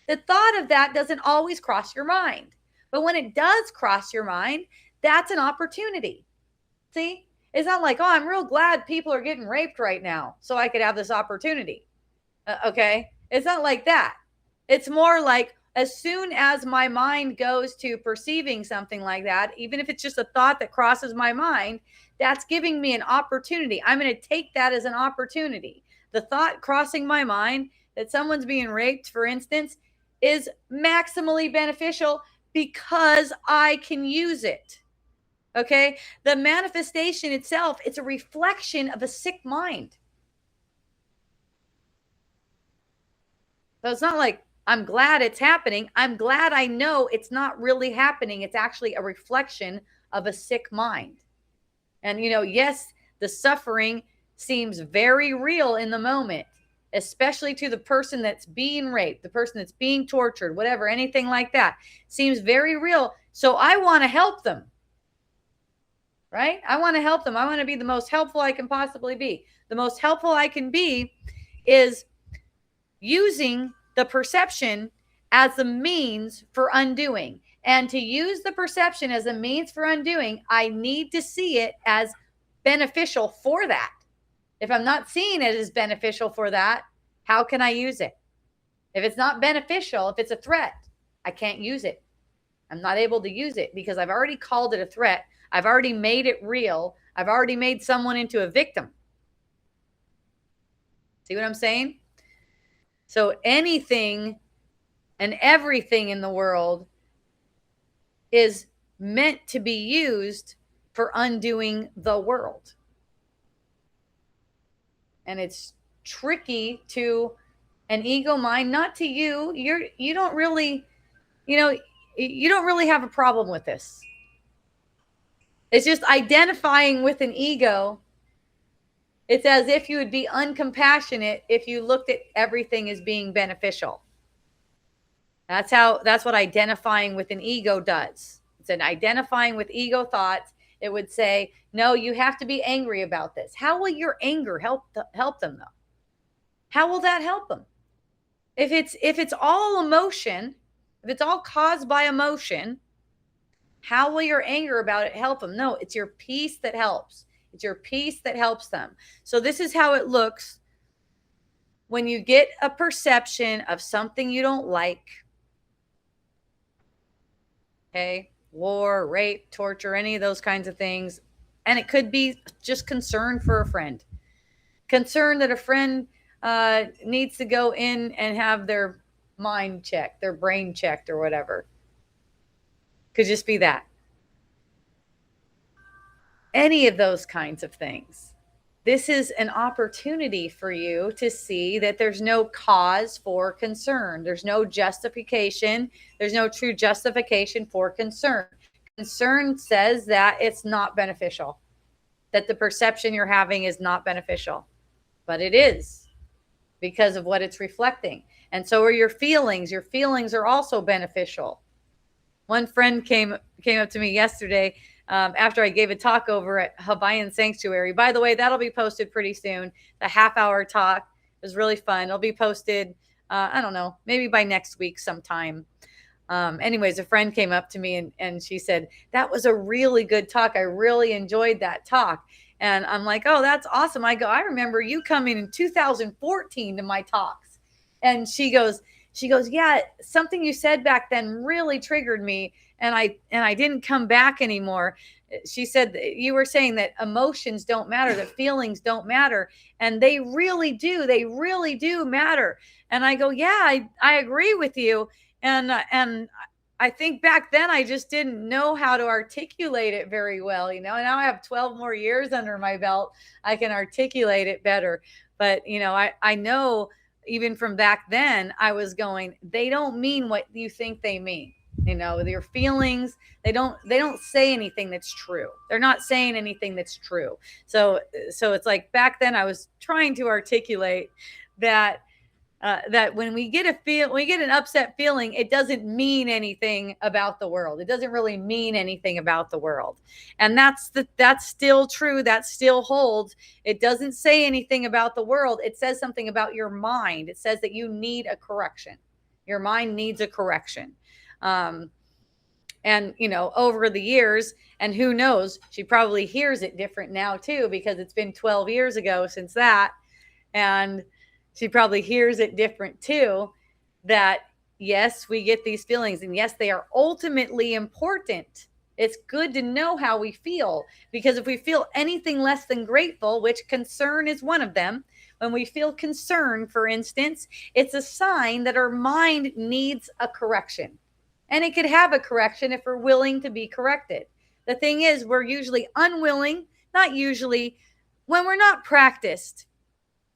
The thought of that doesn't always cross your mind. But when it does cross your mind, that's an opportunity. See? It's not like, oh, I'm real glad people are getting raped right now, so I could have this opportunity. Okay? It's not like that. It's more like, as soon as my mind goes to perceiving something like that, even if it's just a thought that crosses my mind, that's giving me an opportunity. I'm going to take that as an opportunity. The thought crossing my mind that someone's being raped, for instance, is maximally beneficial because I can use it. Okay? The manifestation itself, it's a reflection of a sick mind. So it's not like I'm glad it's happening. I'm glad I know it's not really happening. It's actually a reflection of a sick mind. And, yes, the suffering seems very real in the moment, especially to the person that's being raped, the person that's being tortured, whatever, anything like that seems very real. So I want to help them, right? I want to help them. I want to be the most helpful I can possibly be. The most helpful I can be is using the perception as a means for undoing. And to use the perception as a means for undoing, I need to see it as beneficial for that. If I'm not seeing it as beneficial for that, how can I use it? If it's not beneficial, if it's a threat, I can't use it. I'm not able to use it because I've already called it a threat. I've already made it real. I've already made someone into a victim. See what I'm saying? So anything and everything in the world is meant to be used for undoing the world. And it's tricky to an ego mind, not to you. You don't really have a problem with this. It's just identifying with an ego. It's as if you would be uncompassionate if you looked at everything as being beneficial. That's what identifying with an ego does. It's an identifying with ego thoughts. It would say, no, you have to be angry about this. How will your anger help them though? How will that help them? If it's all emotion, if it's all caused by emotion, how will your anger about it help them? No, it's your peace that helps. It's your peace that helps them. So this is how it looks when you get a perception of something you don't like. Okay, war, rape, torture, any of those kinds of things. And it could be just concern for a friend. Concern that a friend needs to go in and have their mind checked, their brain checked or whatever. Could just be that. Any of those kinds of things. This is an opportunity for you to see that there's no cause for concern. There's no justification. There's no true justification for concern. Concern says that it's not beneficial, that the perception you're having is not beneficial, but it is because of what it's reflecting. And so are your feelings. Your feelings are also beneficial. One friend came up to me yesterday after I gave a talk over at Hawaiian Sanctuary. By the way, that'll be posted pretty soon. The half-hour talk. It was really fun. It'll be posted, I don't know, maybe by next week sometime. Anyways, a friend came up to me and she said, that was a really good talk. I really enjoyed that talk. And I'm like, oh, that's awesome. I go, I remember you coming in 2014 to my talks. And she goes, yeah, something you said back then really triggered me. And I didn't come back anymore. She said, you were saying that emotions don't matter, that feelings don't matter. And they really do. They really do matter. And I go, yeah, I agree with you. And I think back then I just didn't know how to articulate it very well, and now I have 12 more years under my belt. I can articulate it better. But, I know even from back then I was going, they don't mean what you think they mean. Your feelings, they don't say anything that's true. They're not saying anything that's true. So it's like back then I was trying to articulate that when we get an upset feeling, it doesn't mean anything about the world. It doesn't really mean anything about the world. And that's still true. That still holds. It doesn't say anything about the world. It says something about your mind. It says that you need a correction. Your mind needs a correction. And over the years, and who knows, she probably hears it different now too, because it's been 12 years ago since that. And she probably hears it different too, that yes, we get these feelings, and yes, they are ultimately important. It's good to know how we feel, because if we feel anything less than grateful, which concern is one of them, when we feel concern, for instance, it's a sign that our mind needs a correction. And it could have a correction if we're willing to be corrected. The thing is, we're usually unwilling, not usually, when we're not practiced.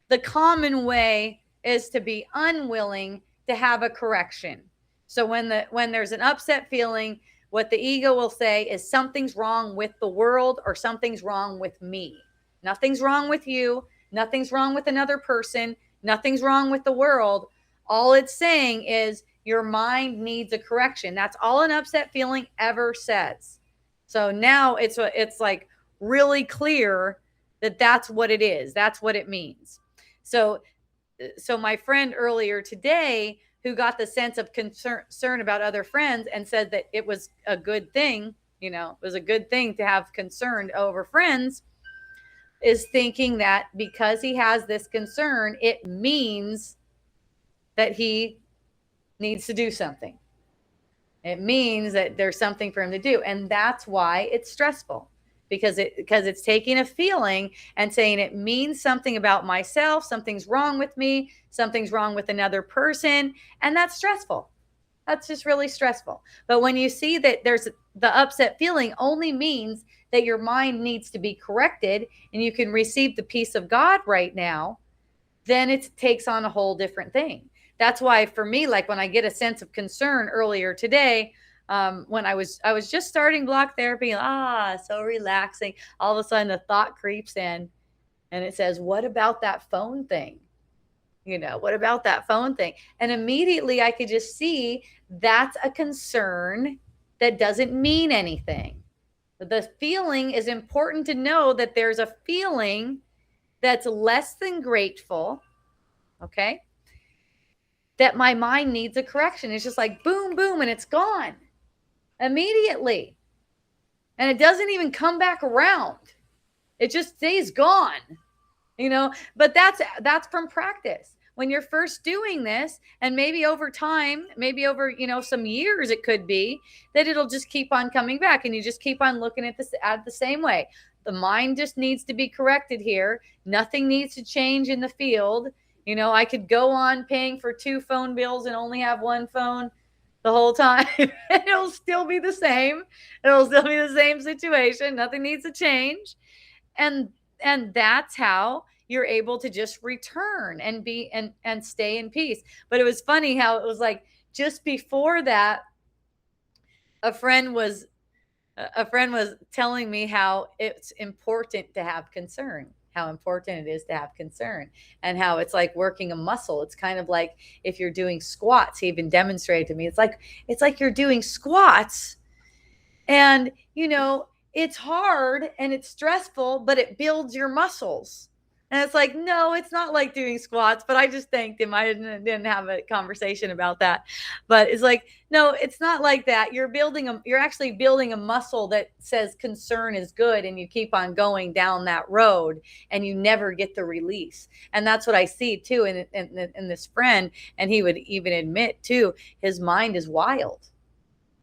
The common way is to be unwilling to have a correction. So when there's an upset feeling, what the ego will say is something's wrong with the world or something's wrong with me. Nothing's wrong with you. Nothing's wrong with another person. Nothing's wrong with the world. All it's saying is your mind needs a correction. That's all an upset feeling ever says. So now it's like really clear that that's what it is. That's what it means. So my friend earlier today who got the sense of concern about other friends and said that it was a good thing, it was a good thing to have concern over friends, is thinking that because he has this concern, it means that he needs to do something. It means that there's something for him to do. And that's why it's stressful, because it's taking a feeling and saying it means something about myself. Something's wrong with me. Something's wrong with another person. And that's stressful. That's just really stressful. But when you see that there's the upset feeling only means that your mind needs to be corrected and you can receive the peace of God right now, then it takes on a whole different thing. That's why for me, like when I get a sense of concern earlier today, when I was just starting block therapy, so relaxing. All of a sudden, a thought creeps in, and it says, "What about that phone thing? What about that phone thing?" And immediately, I could just see that's a concern that doesn't mean anything. The feeling is important to know that there's a feeling that's less than grateful. Okay, that my mind needs a correction. It's just like boom, boom, and it's gone immediately. And it doesn't even come back around. It just stays gone, but that's from practice. When you're first doing this, and maybe over time, maybe over, some years, it could be that it'll just keep on coming back and you just keep on looking at this at the same way. The mind just needs to be corrected here. Nothing needs to change in the field. I could go on paying for 2 phone bills and only have 1 phone the whole time. It'll still be the same. It'll still be the same situation. Nothing needs to change. And that's how you're able to just return and be and stay in peace. But it was funny how it was like just before that, a friend was telling me how it's important to have concern. How important it is to have concern, and how it's like working a muscle. It's kind of like if you're doing squats. He even demonstrated to me. It's like you're doing squats, and it's hard and it's stressful, but it builds your muscles. And it's like, no, it's not like doing squats. But I just thanked him. I didn't have a conversation about that. But it's like, no, it's not like that. You're actually building a muscle that says concern is good, and you keep on going down that road and you never get the release. And that's what I see too in this friend. And he would even admit too, his mind is wild.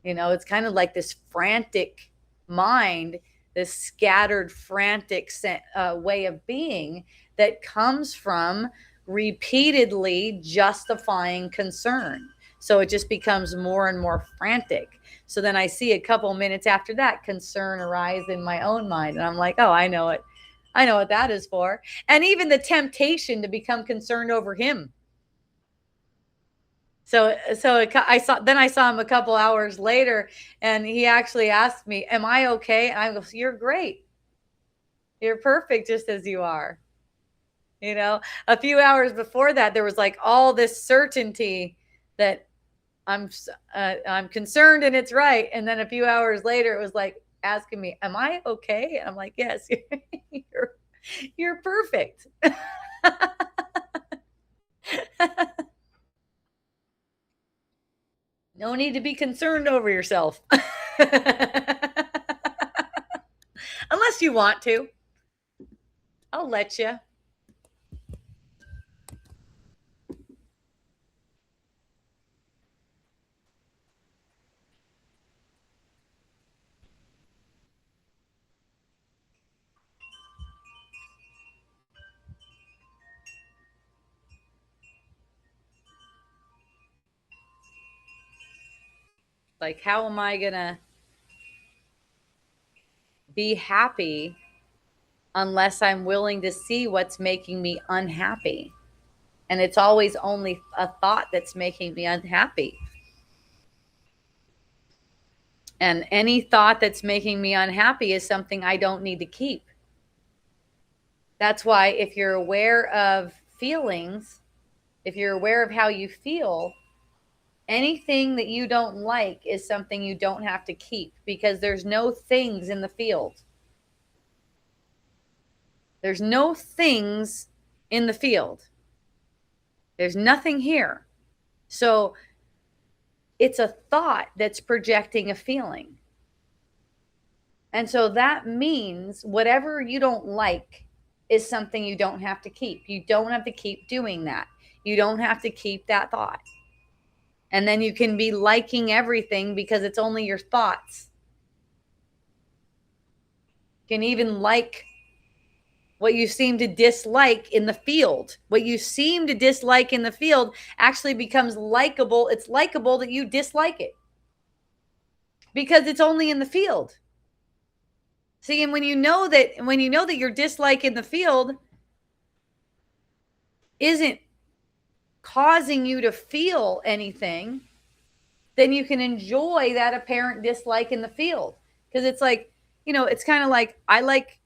It's kind of like this frantic mind, this scattered, frantic way of being that comes from repeatedly justifying concern. So it just becomes more and more frantic. So then I see a couple minutes after that, concern arise in my own mind. And I'm like, oh, I know it. I know what that is for. And even the temptation to become concerned over him. So I saw him a couple hours later, and he actually asked me, "Am I okay?" And I go, "You're great. You're perfect just as you are." A few hours before that, there was like all this certainty that I'm concerned and it's right. And then a few hours later, it was like asking me, "Am I okay?" And I'm like, "Yes, you're perfect." No need to be concerned over yourself. Unless you want to. I'll let you. Like, how am I going to be happy unless I'm willing to see what's making me unhappy? And it's always only a thought that's making me unhappy. And any thought that's making me unhappy is something I don't need to keep. That's why if you're aware of feelings, if you're aware of how you feel, anything that you don't like is something you don't have to keep, because there's no things in the field. There's no things in the field. There's nothing here. So it's a thought that's projecting a feeling. And so that means whatever you don't like is something you don't have to keep. You don't have to keep doing that. You don't have to keep that thought. And then you can be liking everything because it's only your thoughts. You can even like what you seem to dislike in the field. What you seem to dislike in the field actually becomes likable. It's likable that you dislike it because it's only in the field. See, and when you know that your dislike in the field isn't causing you to feel anything, then you can enjoy that apparent dislike in the field. Because it's like, it's kind of like I like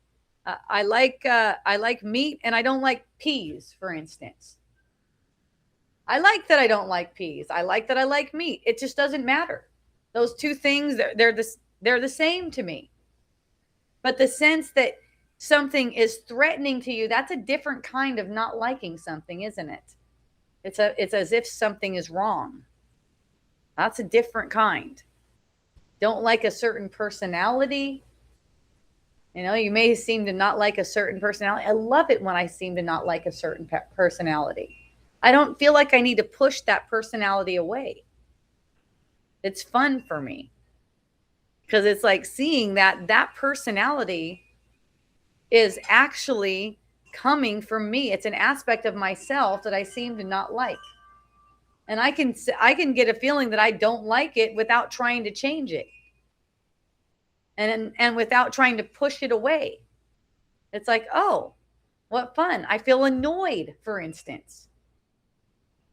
meat and I don't like peas, for instance. I like that I don't like peas. I like that I like meat. It just doesn't matter. Those two things, they're the same to me. But the sense that something is threatening to you, that's a different kind of not liking something, isn't it? It's as if something is wrong. That's a different kind. Don't like a certain personality. You may seem to not like a certain personality. I love it when I seem to not like a certain personality. I don't feel like I need to push that personality away. It's fun for me. Because it's like seeing that personality is actually coming from me. It's an aspect of myself that I seem to not like. And I can get a feeling that I don't like it without trying to change it. And without trying to push it away. It's like, oh, what fun. I feel annoyed, for instance.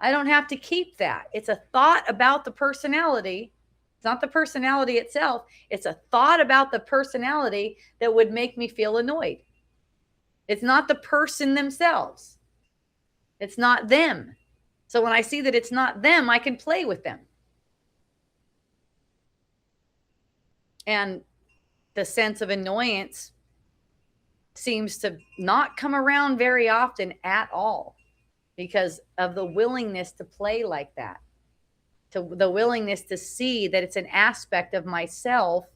I don't have to keep that. It's a thought about the personality. It's not the personality itself. It's a thought about the personality that would make me feel annoyed. It's not the person themselves. It's not them. So when I see that it's not them, I can play with them. And the sense of annoyance seems to not come around very often at all because of the willingness to play like that. To the willingness to see that it's an aspect of myself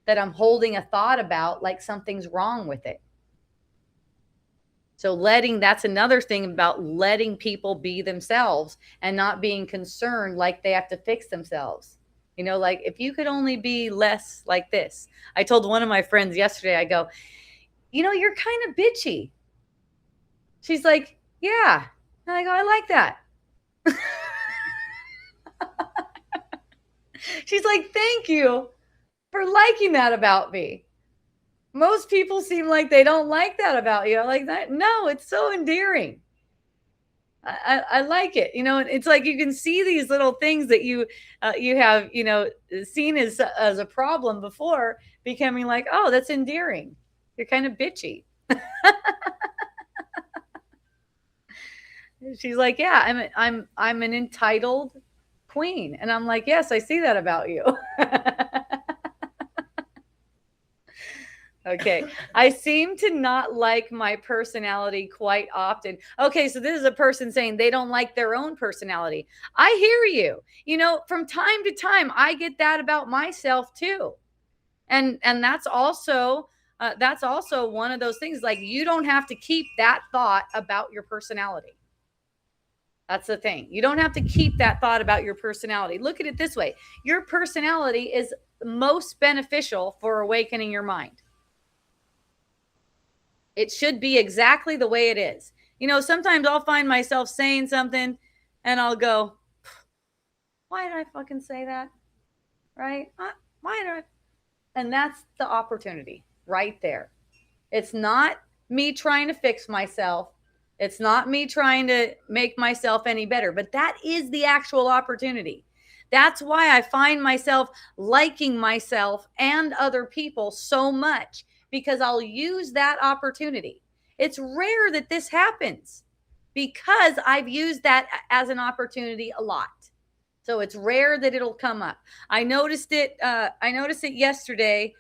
that I'm holding a thought about, like something's wrong with it. So that's another thing about letting people be themselves and not being concerned like they have to fix themselves. Like if you could only be less like this. I told one of my friends yesterday, I go, you're kind of bitchy. She's like, yeah. And I go, I like that. She's like, thank you for liking that about me. Most people seem like they don't like that about you. I like that. No, it's so endearing. I like it. It's like you can see these little things that you have, seen as a problem before becoming like, oh, that's endearing. You're kind of bitchy. She's like, yeah, I'm an entitled queen. And I'm like, yes, I see that about you. Okay. I seem to not like my personality quite often. Okay. So this is a person saying they don't like their own personality. I hear you. From time to time, I get that about myself too. And that's also one of those things, like you don't have to keep that thought about your personality. That's the thing. You don't have to keep that thought about your personality. Look at it this way. Your personality is most beneficial for awakening your mind. It should be exactly the way it is. Sometimes I'll find myself saying something and I'll go, why did I fucking say that? Right? Why did I? And that's the opportunity right there. It's not me trying to fix myself. It's not me trying to make myself any better, but that is the actual opportunity. That's why I find myself liking myself and other people so much, because I'll use that opportunity. It's rare that this happens because I've used that as an opportunity a lot. So it's rare that it'll come up. I noticed it yesterday.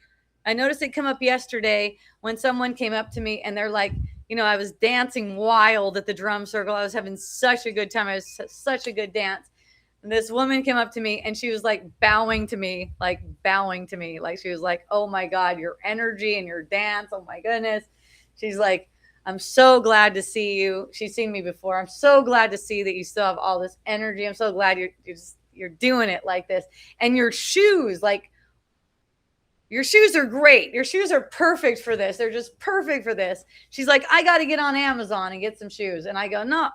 I noticed it come up yesterday when someone came up to me and they're like, I was dancing wild at the drum circle. I was having such a good time. It was such a good dance. And this woman came up to me and she was like bowing to me. Like she was like, oh my God, your energy and your dance. Oh my goodness. She's like, I'm so glad to see you. She's seen me before. I'm so glad to see that you still have all this energy. I'm so glad you're doing it like this. And your shoes are great. Your shoes are perfect for this. They're just perfect for this. She's like, I got to get on Amazon and get some shoes. And I go, no,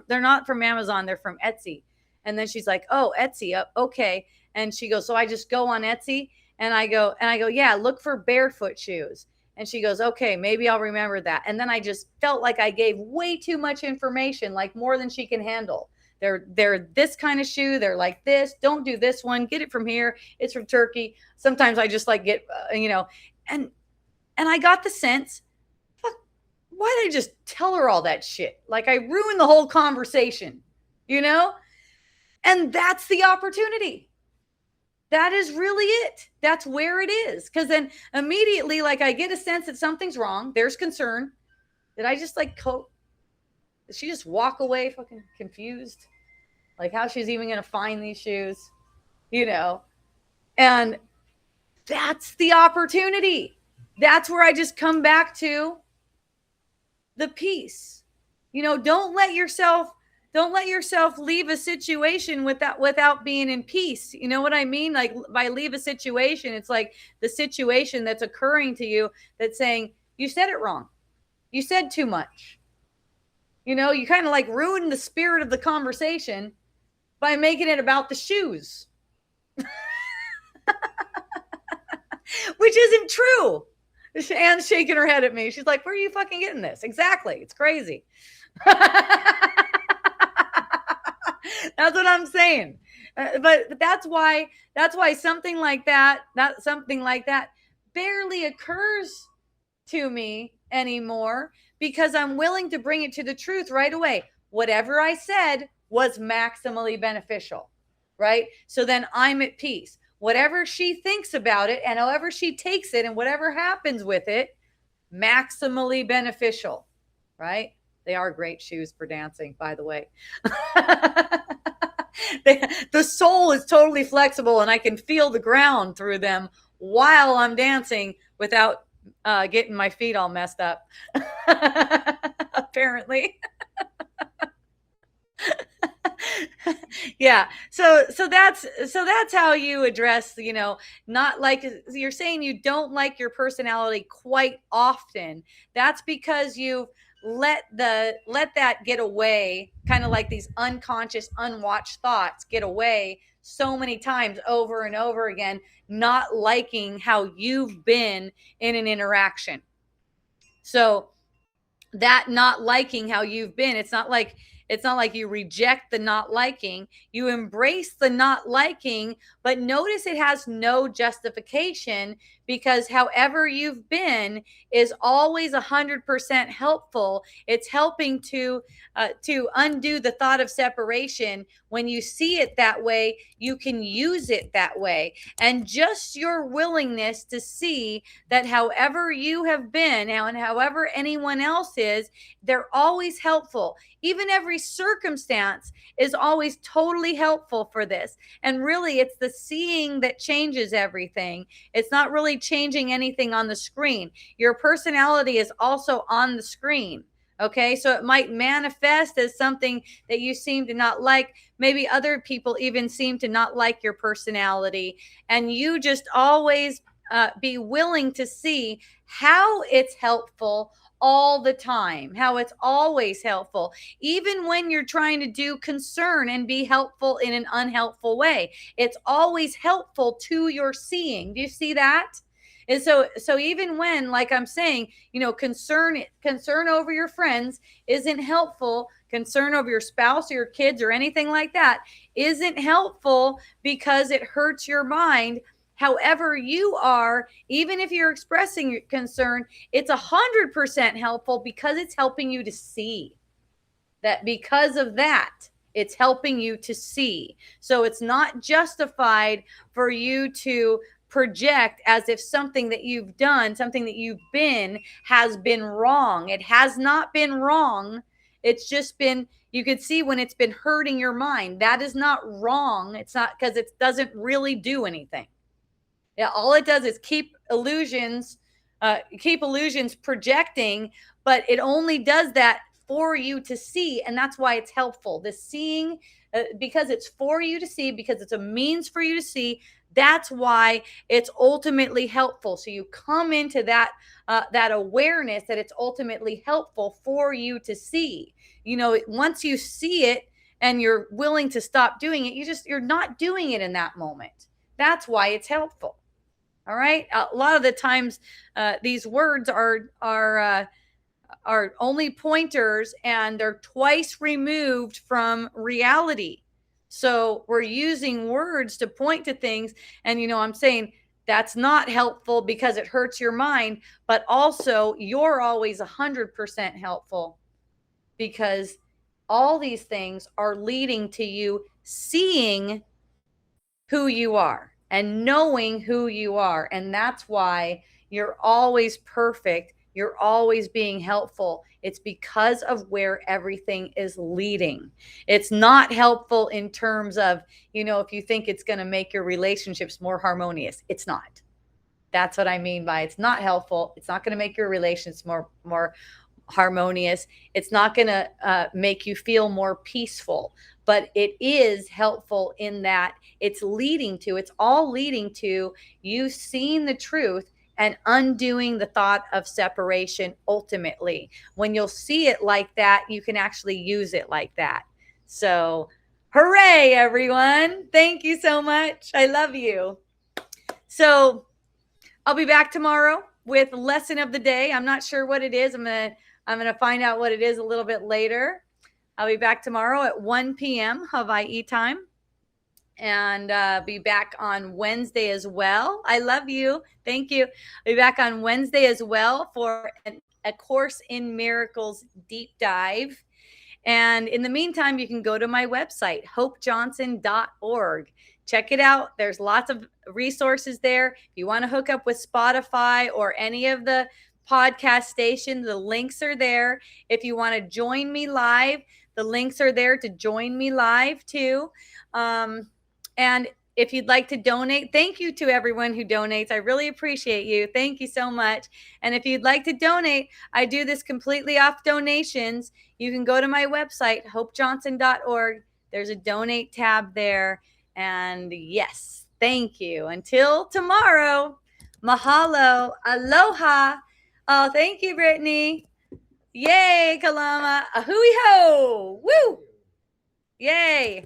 they're not from Amazon. They're from Etsy. And then she's like, oh, Etsy. Okay. And she goes, so I just go on Etsy? And I go, yeah, look for barefoot shoes. And she goes, okay, maybe I'll remember that. And then I just felt like I gave way too much information, like more than she can handle. They're this kind of shoe. They're like this. Don't do this one. Get it from here. It's from Turkey. Sometimes I just like get, and I got the sense, fuck, why did I just tell her all that shit? Like I ruined the whole conversation, And that's the opportunity. That is really it. That's where it is. Because then immediately, like I get a sense that something's wrong. There's concern. Did I just did she just walk away fucking confused? Like how she's even going to find these shoes, And that's the opportunity. That's where I just come back to the peace. Don't let yourself leave a situation without being in peace. You know what I mean? Like by leave a situation, it's like the situation that's occurring to you that's saying, you said it wrong. You said too much. You kind of like ruined the spirit of the conversation by making it about the shoes. Which isn't true. Anne's shaking her head at me. She's like, where are you fucking getting this? Exactly. It's crazy. That's what I'm saying. But that's why something like that barely occurs to me anymore, because I'm willing to bring it to the truth right away. Whatever I said was maximally beneficial, right? So then I'm at peace. Whatever she thinks about it and however she takes it and whatever happens with it, maximally beneficial, right? They are great shoes for dancing, by the way. The sole is totally flexible and I can feel the ground through them while I'm dancing without getting my feet all messed up. Apparently. Yeah. So that's how you address, not like you're saying you don't like your personality quite often. That's because you've let that get away, kind of like these unconscious, unwatched thoughts get away so many times over and over again, not liking how you've been in an interaction. So that not liking how you've been, it's not like you reject the not liking. You embrace the not liking, but notice it has no justification, because however you've been is always 100% helpful. It's helping to undo the thought of separation. When you see it that way, you can use it that way. And just your willingness to see that however you have been and however anyone else is, they're always helpful. Even every circumstance is always totally helpful for this. And really, it's the seeing that changes everything. It's not really changing anything on the screen. Your personality is also on the screen. Okay, so it might manifest as something that you seem to not like. Maybe other people even seem to not like your personality. And you just always be willing to see how it's helpful all the time, how it's always helpful, even when you're trying to do concern and be helpful in an unhelpful way. It's always helpful to your seeing. Do you see that? And so even when, like I'm saying, concern over your friends isn't helpful, concern over your spouse or your kids or anything like that isn't helpful because it hurts your mind. However you are, even if you're expressing your concern, it's 100% helpful because it's helping you to see that. Because of that, it's helping you to see. So it's not justified for you to project as if something that you've done, something that you've been, has been wrong. It has not been wrong. It's just been, you could see when it's been hurting your mind. That is not wrong. It's not, because it doesn't really do anything. Yeah, all it does is keep illusions projecting, but it only does that for you to see, and that's why it's helpful. The seeing, because it's for you to see, because it's a means for you to see, that's why it's ultimately helpful. So you come into that awareness that it's ultimately helpful for you to see. Once you see it and you're willing to stop doing it, you're not doing it in that moment. That's why it's helpful. All right. A lot of the times, these words are only pointers, and they're twice removed from reality. So we're using words to point to things, and I'm saying that's not helpful because it hurts your mind, but also you're always 100% helpful because all these things are leading to you seeing who you are and knowing who you are. And that's why you're always perfect. You're always being helpful. It's because of where everything is leading. It's not helpful in terms of, if you think it's going to make your relationships more harmonious. It's not. That's what I mean by it's not helpful. It's not going to make your relations more harmonious. It's not going to make you feel more peaceful, but it is helpful in that it's all leading to you seeing the truth and undoing the thought of separation ultimately. When you'll see it like that, you can actually use it like that. So, hooray, everyone. Thank you so much. I love you. So, I'll be back tomorrow with lesson of the day. I'm not sure what it is. I'm going to find out what it is a little bit later. I'll be back tomorrow at 1 p.m. Hawaii time. And be back on Wednesday as well. I love you. Thank you. I'll be back on Wednesday as well for a Course in Miracles deep dive. And in the meantime, you can go to my website, hopejohnson.org. Check it out. There's lots of resources there. If you want to hook up with Spotify or any of the podcast stations, the links are there. If you want to join me live, the links are there to join me live too. And if you'd like to donate, thank you to everyone who donates. I really appreciate you. Thank you so much. And if you'd like to donate, I do this completely off donations. You can go to my website, hopejohnson.org. There's a donate tab there. And yes, thank you. Until tomorrow, mahalo, aloha. Oh, thank you, Brittany. Yay, Kalama. Ahui ho. Woo. Yay.